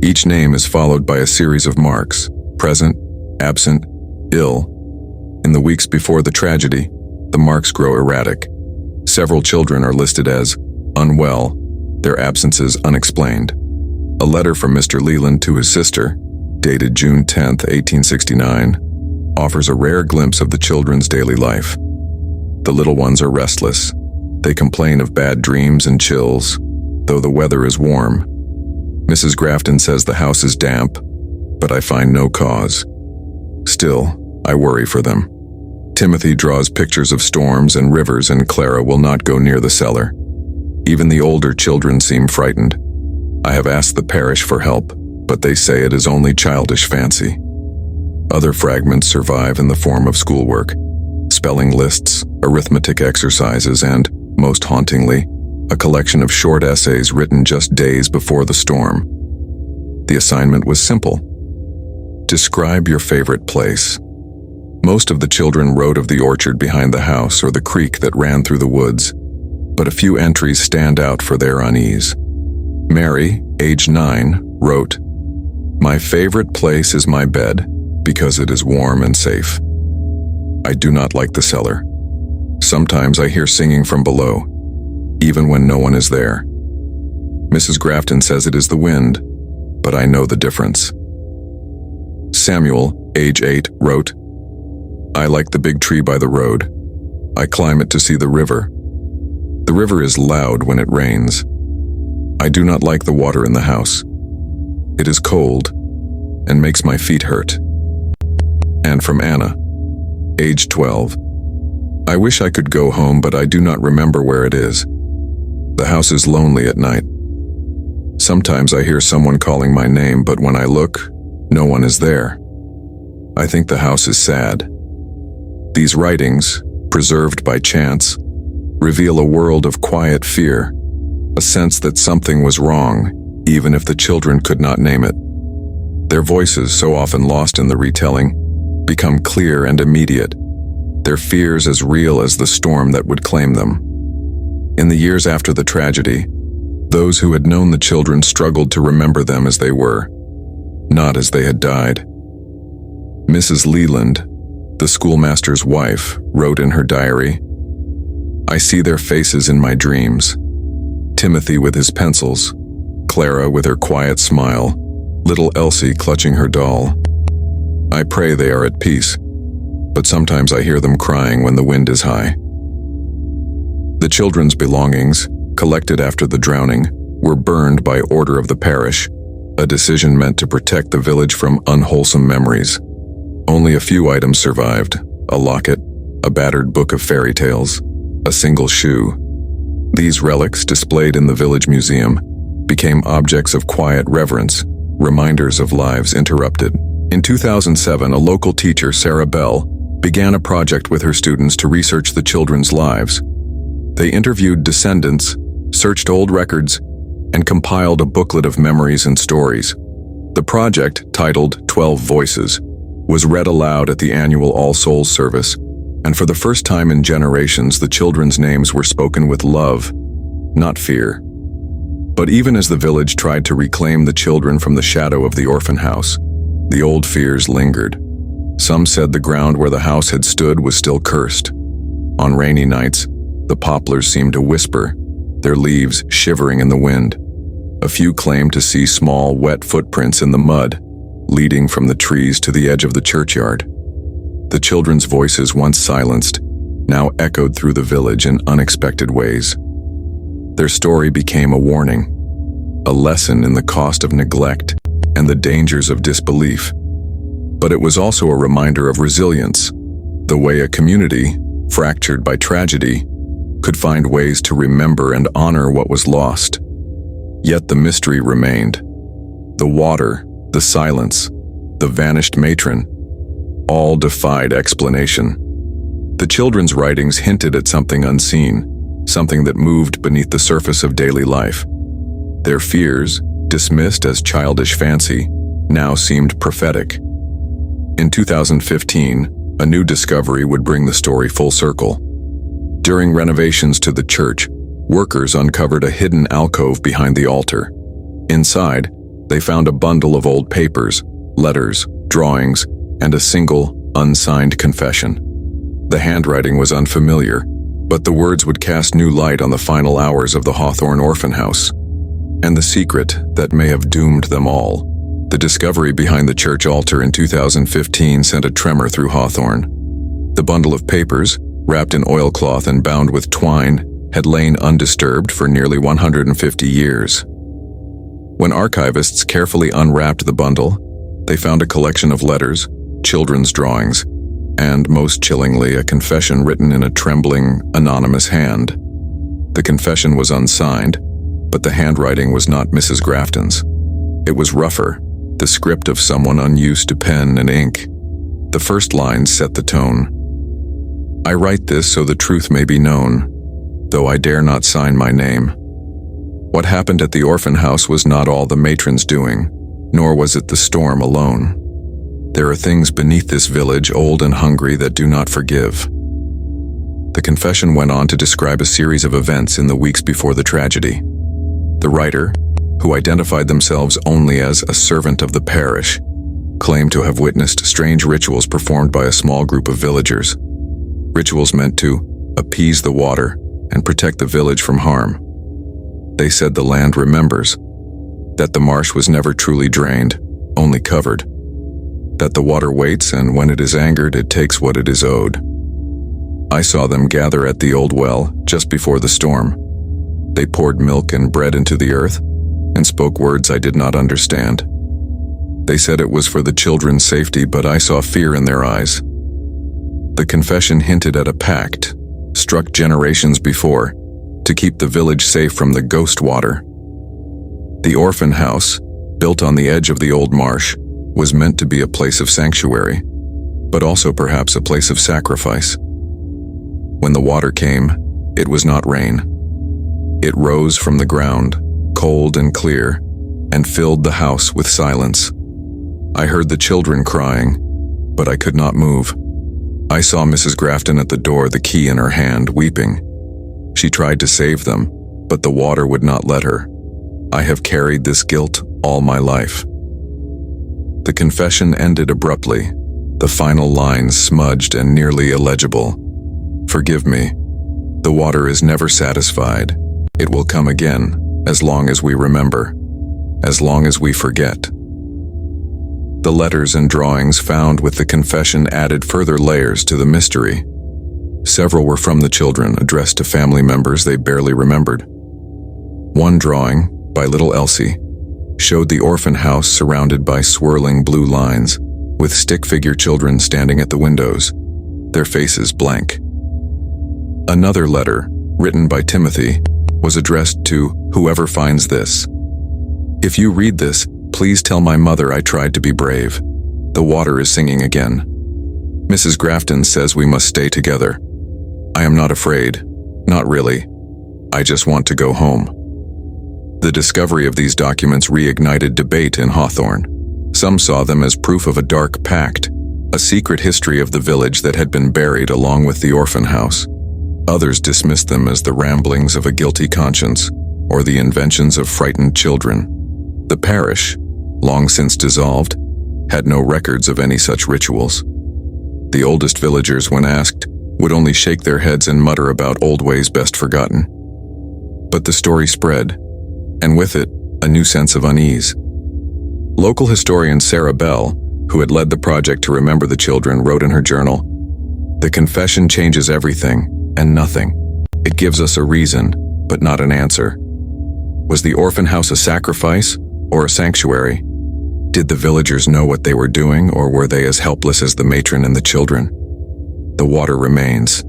Each name is followed by a series of marks: present, absent, ill. In the weeks before the tragedy, the marks grow erratic. Several children are listed as unwell, their absences unexplained. A letter from Mr. Leland to his sister, dated June 10, 1869, offers a rare glimpse of the children's daily life. The little ones are restless. They complain of bad dreams and chills, though the weather is warm. Mrs. Grafton says the house is damp, but I find no cause. Still, I worry for them. Timothy draws pictures of storms and rivers, and Clara will not go near the cellar. Even the older children seem frightened. I have asked the parish for help, but they say it is only childish fancy. Other fragments survive in the form of schoolwork: spelling lists, arithmetic exercises, and, most hauntingly, a collection of short essays written just days before the storm. The assignment was simple: describe your favorite place. Most of the children wrote of the orchard behind the house or the creek that ran through the woods, but a few entries stand out for their unease. Mary, age 9, wrote, "My favorite place is my bed because it is warm and safe. I do not like the cellar. Sometimes I hear singing from below, even when no one is there. Mrs. Grafton says it is the wind, but I know the difference." Samuel, age 8, wrote, "I like the big tree by the road. I climb it to see the river. The river is loud when it rains. I do not like the water in the house. It is cold and makes my feet hurt." And from Anna, age 12, "I wish I could go home, but I do not remember where it is. The house is lonely at night. Sometimes I hear someone calling my name, but when I look, no one is there. I think the house is sad." These writings, preserved by chance, reveal a world of quiet fear, a sense that something was wrong, even if the children could not name it. Their voices, so often lost in the retelling, become clear and immediate, their fears as real as the storm that would claim them. In the years after the tragedy, those who had known the children struggled to remember them as they were, not as they had died. Mrs. Leland, the schoolmaster's wife, wrote in her diary, "I see their faces in my dreams. Timothy with his pencils, Clara with her quiet smile, little Elsie clutching her doll. I pray they are at peace, but sometimes I hear them crying when the wind is high." The children's belongings, collected after the drowning, were burned by order of the parish, a decision meant to protect the village from unwholesome memories. Only a few items survived: a locket, a battered book of fairy tales, a single shoe. These relics, displayed in the village museum, became objects of quiet reverence, reminders of lives interrupted. In 2007, a local teacher, Sarah Bell, began a project with her students to research the children's lives. They interviewed descendants, searched old records, and compiled a booklet of memories and stories. The project, titled 12 Voices, was read aloud at the annual All Souls service, and for the first time in generations, the children's names were spoken with love, not fear. But even as the village tried to reclaim the children from the shadow of the orphan house, the old fears lingered. Some said the ground where the house had stood was still cursed. On rainy nights, the poplars seemed to whisper, their leaves shivering in the wind. A few claimed to see small, wet footprints in the mud, leading from the trees to the edge of the churchyard. The children's voices, once silenced, now echoed through the village in unexpected ways. Their story became a warning, a lesson in the cost of neglect and the dangers of disbelief. But it was also a reminder of resilience, the way a community, fractured by tragedy, could find ways to remember and honor what was lost. Yet the mystery remained. The water, the silence, the vanished matron. all defied explanation. The children's writings hinted at something unseen, something that moved beneath the surface of daily life. Their fears, dismissed as childish fancy, now seemed prophetic. In 2015, a new discovery would bring the story full circle. During renovations to the church, workers uncovered a hidden alcove behind the altar. Inside, they found a bundle of old papers, letters, drawings, and a single, unsigned confession. The handwriting was unfamiliar, but the words would cast new light on the final hours of the Hawthorne Orphan House, and the secret that may have doomed them all. The discovery behind the church altar in 2015 sent a tremor through Hawthorne. The bundle of papers, wrapped in oilcloth and bound with twine, had lain undisturbed for nearly 150 years. When archivists carefully unwrapped the bundle, they found a collection of letters, children's drawings, and, most chillingly, a confession written in a trembling, anonymous hand. The confession was unsigned, but the handwriting was not Mrs. Grafton's. It was rougher, the script of someone unused to pen and ink. The first lines set the tone. "I write this so the truth may be known, though I dare not sign my name." What happened at the orphan house was not all the matron's doing, nor was it the storm alone. There are things beneath this village, old and hungry, that do not forgive. The confession went on to describe a series of events in the weeks before the tragedy. The writer, who identified themselves only as a servant of the parish, claimed to have witnessed strange rituals performed by a small group of villagers. Rituals meant to appease the water and protect the village from harm. They said the land remembers, that the marsh was never truly drained, only covered, that the water waits, and when it is angered, it takes what it is owed. I saw them gather at the old well just before the storm. They poured milk and bread into the earth and spoke words I did not understand. They said it was for the children's safety, but I saw fear in their eyes. The confession hinted at a pact, struck generations before, to keep the village safe from the ghost water. The orphan house, built on the edge of the old marsh, was meant to be a place of sanctuary, but also perhaps a place of sacrifice. When the water came, it was not rain. It rose from the ground, cold and clear, and filled the house with silence. I heard the children crying, but I could not move. I saw Mrs. Grafton at the door, the key in her hand, weeping. She tried to save them, but the water would not let her. I have carried this guilt all my life. The confession ended abruptly, the final lines smudged and nearly illegible. "Forgive me. The water is never satisfied. It will come again, as long as we remember, as long as we forget." The letters and drawings found with the confession added further layers to the mystery. Several were from the children, addressed to family members they barely remembered. One drawing, by little Elsie, showed the orphan house surrounded by swirling blue lines, with stick-figure children standing at the windows, their faces blank. Another letter, written by Timothy, was addressed to whoever finds this. "If you read this, please tell my mother I tried to be brave. The water is singing again. Mrs. Grafton says we must stay together. I am not afraid. Not really. I just want to go home." The discovery of these documents reignited debate in Hawthorne. Some saw them as proof of a dark pact, a secret history of the village that had been buried along with the orphan house. Others dismissed them as the ramblings of a guilty conscience or the inventions of frightened children. The parish, long since dissolved, had no records of any such rituals. The oldest villagers, when asked, would only shake their heads and mutter about old ways best forgotten. But the story spread, and with it, a new sense of unease. Local historian Sarah Bell, who had led the project to remember the children, wrote in her journal, "The confession changes everything and nothing. It gives us a reason, but not an answer. Was the orphan house a sacrifice or a sanctuary? Did the villagers know what they were doing, or were they as helpless as the matron and the children? The water remains,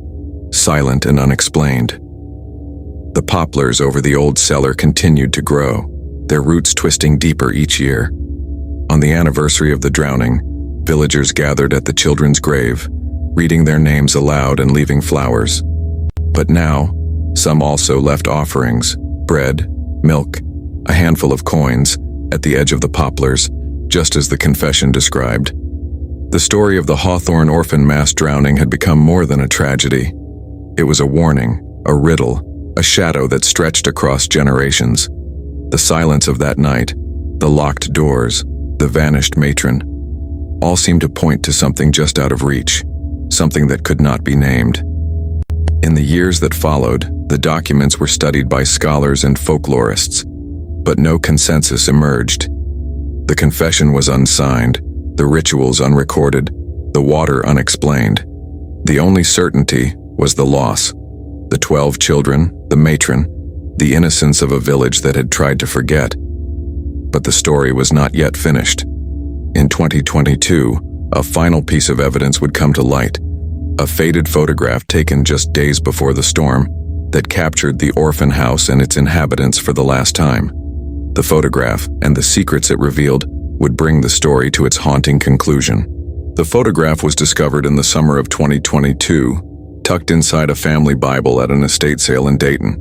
silent and unexplained." The poplars over the old cellar continued to grow, their roots twisting deeper each year. On the anniversary of the drowning, Villagers gathered at the children's grave, reading their names aloud and leaving flowers. But now, some also left offerings, bread, milk, a handful of coins, at the edge of the poplars, just as the confession described. The story of the Hawthorne Orphan mass drowning had become more than a tragedy. It was a warning, a riddle, a shadow that stretched across generations. The silence of that night, the locked doors, the vanished matron, all seemed to point to something just out of reach, something that could not be named. In the years that followed, the documents were studied by scholars and folklorists, but no consensus emerged. The confession was unsigned, the rituals unrecorded, the water unexplained. The only certainty was the loss. The 12 children, the matron, the innocence of a village that had tried to forget. But the story was not yet finished. In 2022, a final piece of evidence would come to light. A faded photograph taken just days before the storm that captured the orphan house and its inhabitants for the last time. The photograph and the secrets it revealed would bring the story to its haunting conclusion. The photograph was discovered in the summer of 2022, tucked inside a family Bible at an estate sale in Dayton.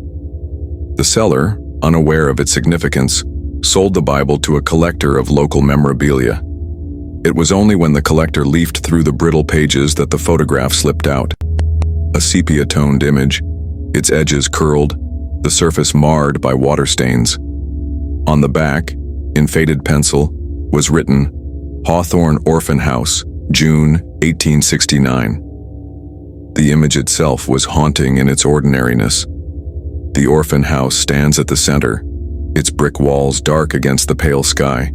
The seller, unaware of its significance, sold the Bible to a collector of local memorabilia. It was only when the collector leafed through the brittle pages that the photograph slipped out. A sepia-toned image, its edges curled, the surface marred by water stains. On the back, in faded pencil, was written, "Hawthorne Orphan House, June 1869. The image itself was haunting in its ordinariness. The orphan house stands at the center, its brick walls dark against the pale sky.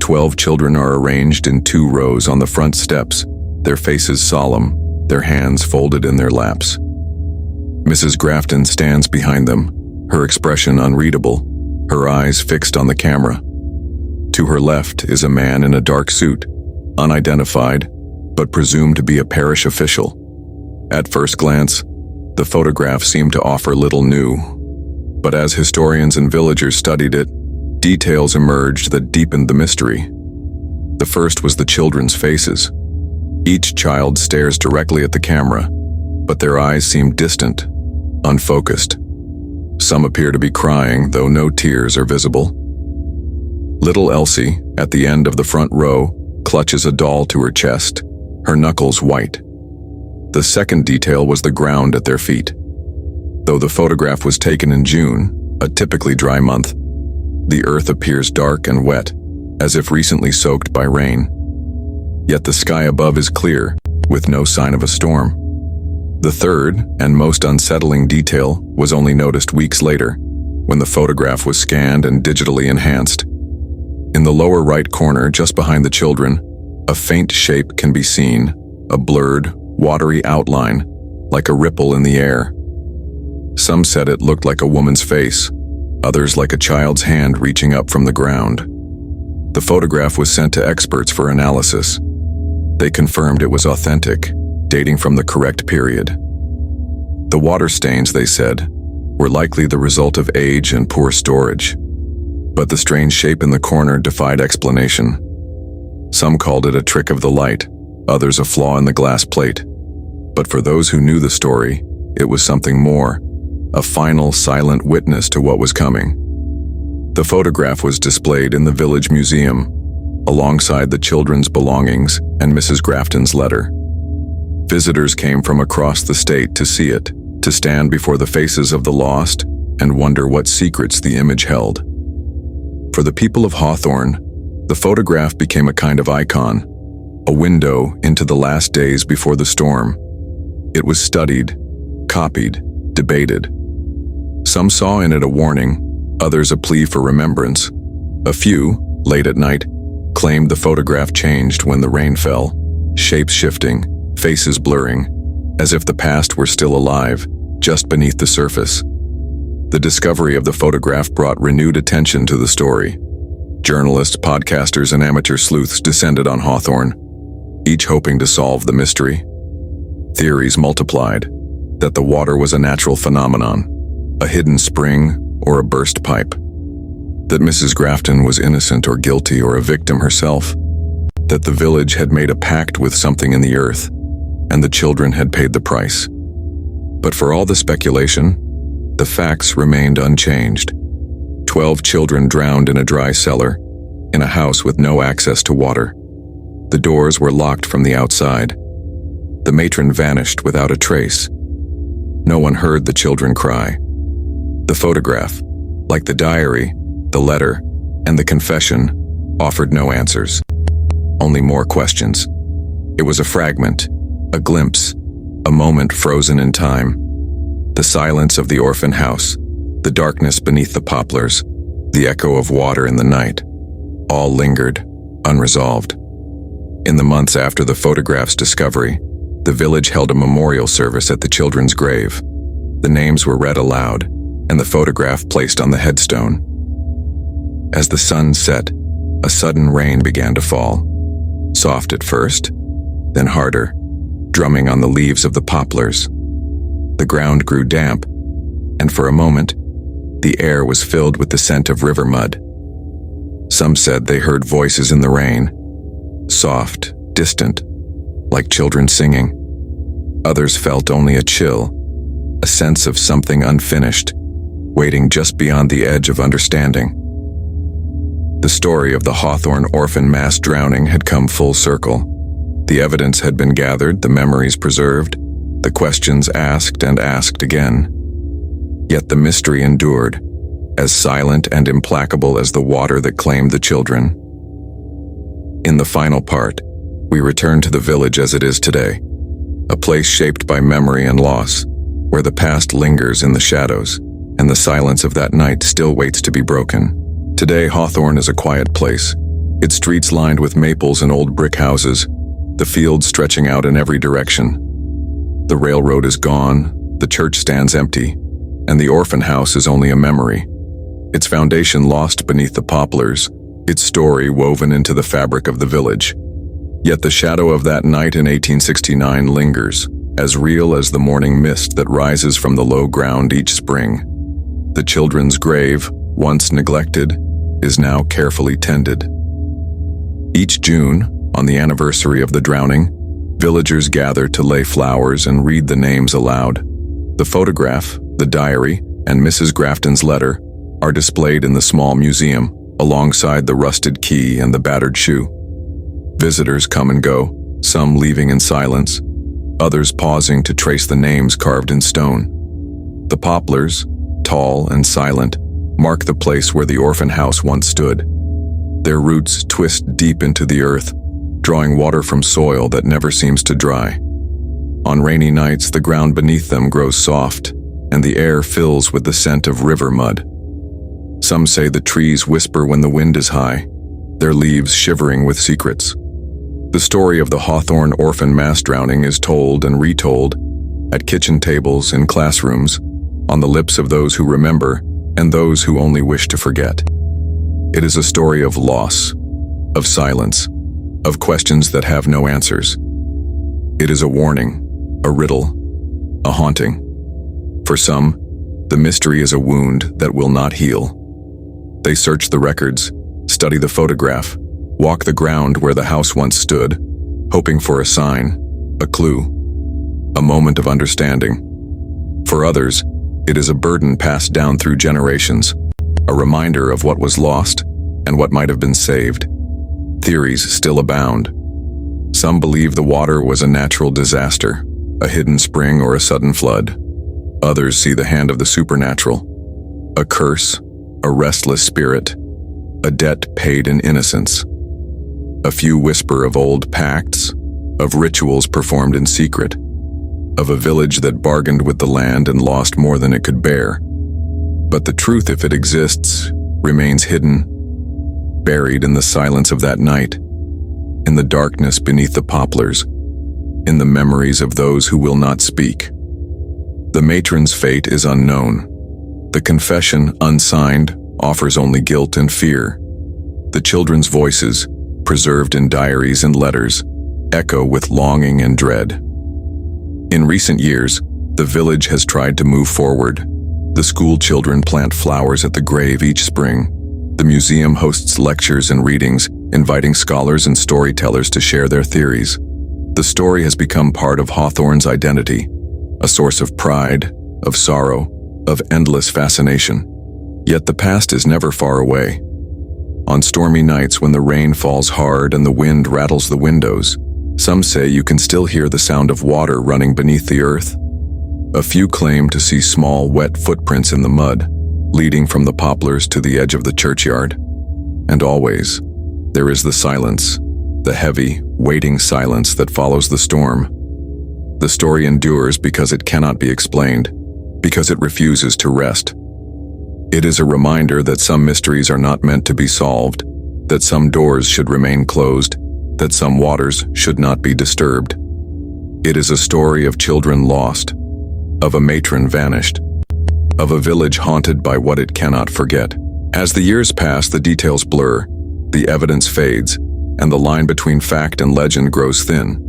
12 children are arranged in 2 rows on the front steps, their faces solemn, their hands folded in their laps. Mrs. Grafton stands behind them, her expression unreadable, her eyes fixed on the camera. To her left is a man in a dark suit, unidentified, but presumed to be a parish official. At first glance, the photograph seemed to offer little new, but as historians and villagers studied it, details emerged that deepened the mystery. The first was the children's faces. Each child stares directly at the camera, but their eyes seem distant, unfocused. Some appear to be crying, though no tears are visible. Little Elsie, at the end of the front row, clutches a doll to her chest, her knuckles white. The second detail was the ground at their feet. Though the photograph was taken in June, a typically dry month, the earth appears dark and wet, as if recently soaked by rain. Yet the sky above is clear, with no sign of a storm. The third, and most unsettling detail, was only noticed weeks later, when the photograph was scanned and digitally enhanced. In the lower right corner, just behind the children, a faint shape can be seen, a blurred, watery outline, like a ripple in the air. Some said it looked like a woman's face, others like a child's hand reaching up from the ground. The photograph was sent to experts for analysis. They confirmed it was authentic, dating from the correct period. The water stains, they said, were likely the result of age and poor storage. But the strange shape in the corner defied explanation. Some called it a trick of the light, others a flaw in the glass plate. But for those who knew the story, it was something more, a final silent witness to what was coming. The photograph was displayed in the village museum, alongside the children's belongings and Mrs. Grafton's letter. Visitors came from across the state to see it, to stand before the faces of the lost and wonder what secrets the image held. For the people of Hawthorne, the photograph became a kind of icon, a window into the last days before the storm. It was studied, copied, debated. Some saw in it a warning, others a plea for remembrance. A few, late at night, claimed the photograph changed when the rain fell, shapes shifting, faces blurring, as if the past were still alive, just beneath the surface. The discovery of the photograph brought renewed attention to the story. Journalists, podcasters, and amateur sleuths descended on Hawthorne, each hoping to solve the mystery. Theories multiplied, that the water was a natural phenomenon, a hidden spring or a burst pipe, that Mrs. Grafton was innocent or guilty or a victim herself. that the village had made a pact with something in the earth, and the children had paid the price. But for all the speculation, the facts remained unchanged. 12 children drowned in a dry cellar, in a house with no access to water. The doors were locked from the outside. The matron vanished without a trace. No one heard the children cry. The photograph, like the diary, the letter, and the confession, offered no answers. Only more questions. It was a fragment, a glimpse, a moment frozen in time. The silence of the orphan house, the darkness beneath the poplars, the echo of water in the night, all lingered, unresolved. In the months after the photograph's discovery, the village held a memorial service at the children's grave. The names were read aloud, and the photograph placed on the headstone. As the sun set, a sudden rain began to fall. Soft at first, then harder, drumming on the leaves of the poplars. The ground grew damp, and for a moment, the air was filled with the scent of river mud. Some said they heard voices in the rain, soft, distant, like children singing. Others felt only a chill, a sense of something unfinished, waiting just beyond the edge of understanding. The story of the Hawthorne orphan mass drowning had come full circle. The evidence had been gathered, the memories preserved, the questions asked and asked again. Yet the mystery endured, as silent and implacable as the water that claimed the children. In the final part, we return to the village as it is today, a place shaped by memory and loss, where the past lingers in the shadows, and the silence of that night still waits to be broken. Today, Hawthorne is a quiet place, its streets lined with maples and old brick houses, the fields stretching out in every direction. The railroad is gone, the church stands empty, and the orphan house is only a memory, its foundation lost beneath the poplars, its story woven into the fabric of the village. Yet the shadow of that night in 1869 lingers, as real as the morning mist that rises from the low ground each spring. The children's grave, once neglected, is now carefully tended. Each June, on the anniversary of the drowning, villagers gather to lay flowers and read the names aloud. The photograph, the diary, and Mrs. Grafton's letter are displayed in the small museum, alongside the rusted key and the battered shoe. Visitors come and go, some leaving in silence, others pausing to trace the names carved in stone. The poplars, tall and silent, mark the place where the orphan house once stood. Their roots twist deep into the earth, drawing water from soil that never seems to dry. On rainy nights, the ground beneath them grows soft, and the air fills with the scent of river mud. Some say the trees whisper when the wind is high, their leaves shivering with secrets. The story of the Hawthorne orphan mass drowning is told and retold, at kitchen tables, in classrooms, on the lips of those who remember and those who only wish to forget. It is a story of loss, of silence, of questions that have no answers. It is a warning, a riddle, a haunting. For some, the mystery is a wound that will not heal. They search the records, study the photograph, walk the ground where the house once stood, hoping for a sign, a clue, a moment of understanding. For others, it is a burden passed down through generations, a reminder of what was lost and what might have been saved. Theories still abound. Some believe the water was a natural disaster, a hidden spring or a sudden flood. Others see the hand of the supernatural, a curse, a restless spirit, a debt paid in innocence. A few whisper of old pacts, of rituals performed in secret, of a village that bargained with the land and lost more than it could bear. But the truth, if it exists, remains hidden, buried in the silence of that night, in the darkness beneath the poplars, in the memories of those who will not speak. The matron's fate is unknown. The confession, unsigned, offers only guilt and fear. The children's voices, preserved in diaries and letters, echo with longing and dread. In recent years, the village has tried to move forward. The school children plant flowers at the grave each spring. The museum hosts lectures and readings, inviting scholars and storytellers to share their theories. The story has become part of Hawthorne's identity, a source of pride, of sorrow, of endless fascination. Yet the past is never far away. On stormy nights when the rain falls hard and the wind rattles the windows, some say you can still hear the sound of water running beneath the earth. A few claim to see small, wet footprints in the mud, leading from the poplars to the edge of the churchyard. And always, there is the silence, the heavy, waiting silence that follows the storm. The story endures because it cannot be explained, because it refuses to rest. It is a reminder that some mysteries are not meant to be solved, that some doors should remain closed, that some waters should not be disturbed. It is a story of children lost, of a matron vanished, of a village haunted by what it cannot forget. As the years pass, the details blur, the evidence fades, and the line between fact and legend grows thin.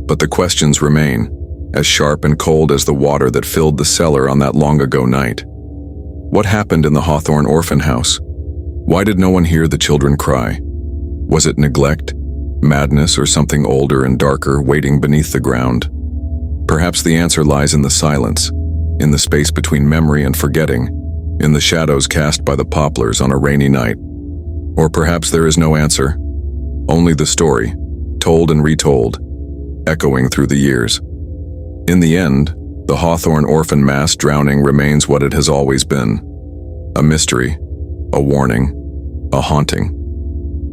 But the questions remain, as sharp and cold as the water that filled the cellar on that long-ago night. What happened in the Hawthorne Orphan House? Why did no one hear the children cry? Was it neglect, madness, or something older and darker waiting beneath the ground? Perhaps the answer lies in the silence, in the space between memory and forgetting, in the shadows cast by the poplars on a rainy night. Or perhaps there is no answer, only the story, told and retold, echoing through the years. In the end, the Hawthorne orphan mass drowning remains what it has always been: a mystery, a warning, a haunting.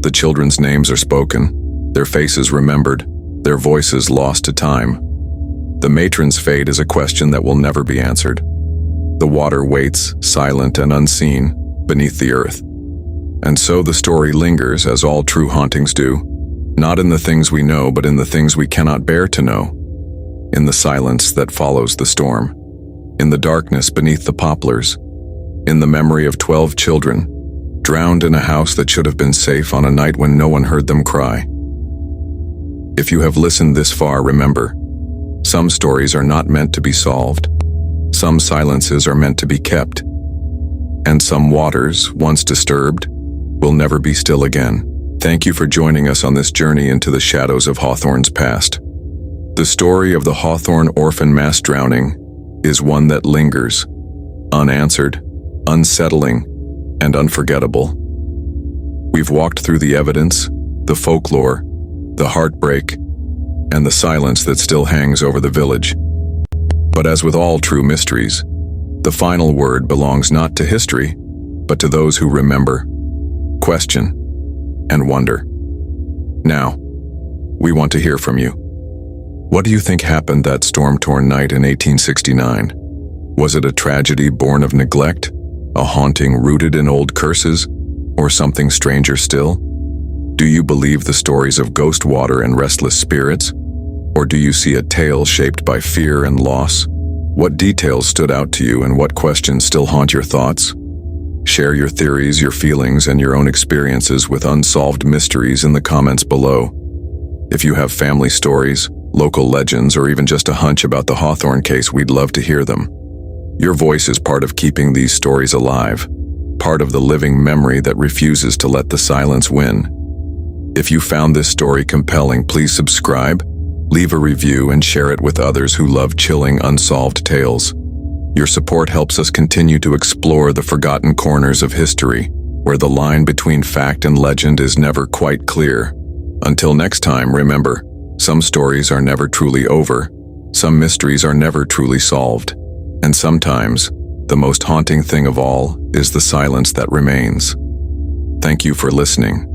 The children's names are spoken, their faces remembered, their voices lost to time. The matron's fate is a question that will never be answered. The water waits, silent and unseen, beneath the earth. And so the story lingers, as all true hauntings do, not in the things we know, but in the things we cannot bear to know. In the silence that follows the storm, in the darkness beneath the poplars, in the memory of 12 children, drowned in a house that should have been safe on a night when no one heard them cry. If you have listened this far, remember, some stories are not meant to be solved, some silences are meant to be kept, and some waters, once disturbed, will never be still again. Thank you for joining us on this journey into the shadows of Hawthorne's past. The story of the Hawthorne orphan mass drowning is one that lingers, unanswered, unsettling, and unforgettable. We've walked through the evidence, the folklore, the heartbreak, and the silence that still hangs over the village. But as with all true mysteries, the final word belongs not to history, but to those who remember, question, and wonder. Now, we want to hear from you. What do you think happened that storm-torn night in 1869? Was it a tragedy born of neglect, a haunting rooted in old curses, or something stranger still? Do you believe the stories of ghost water and restless spirits? Or do you see a tale shaped by fear and loss? What details stood out to you and what questions still haunt your thoughts? Share your theories, your feelings, and your own experiences with Unsolved Mysteries in the comments below. If you have family stories, local legends, or even just a hunch about the Hawthorne case, we'd love to hear them. Your voice is part of keeping these stories alive, part of the living memory that refuses to let the silence win. If you found this story compelling, please subscribe, leave a review, and share it with others who love chilling, unsolved tales. Your support helps us continue to explore the forgotten corners of history, where the line between fact and legend is never quite clear. Until next time, remember, some stories are never truly over, some mysteries are never truly solved, and sometimes, the most haunting thing of all is the silence that remains. Thank you for listening.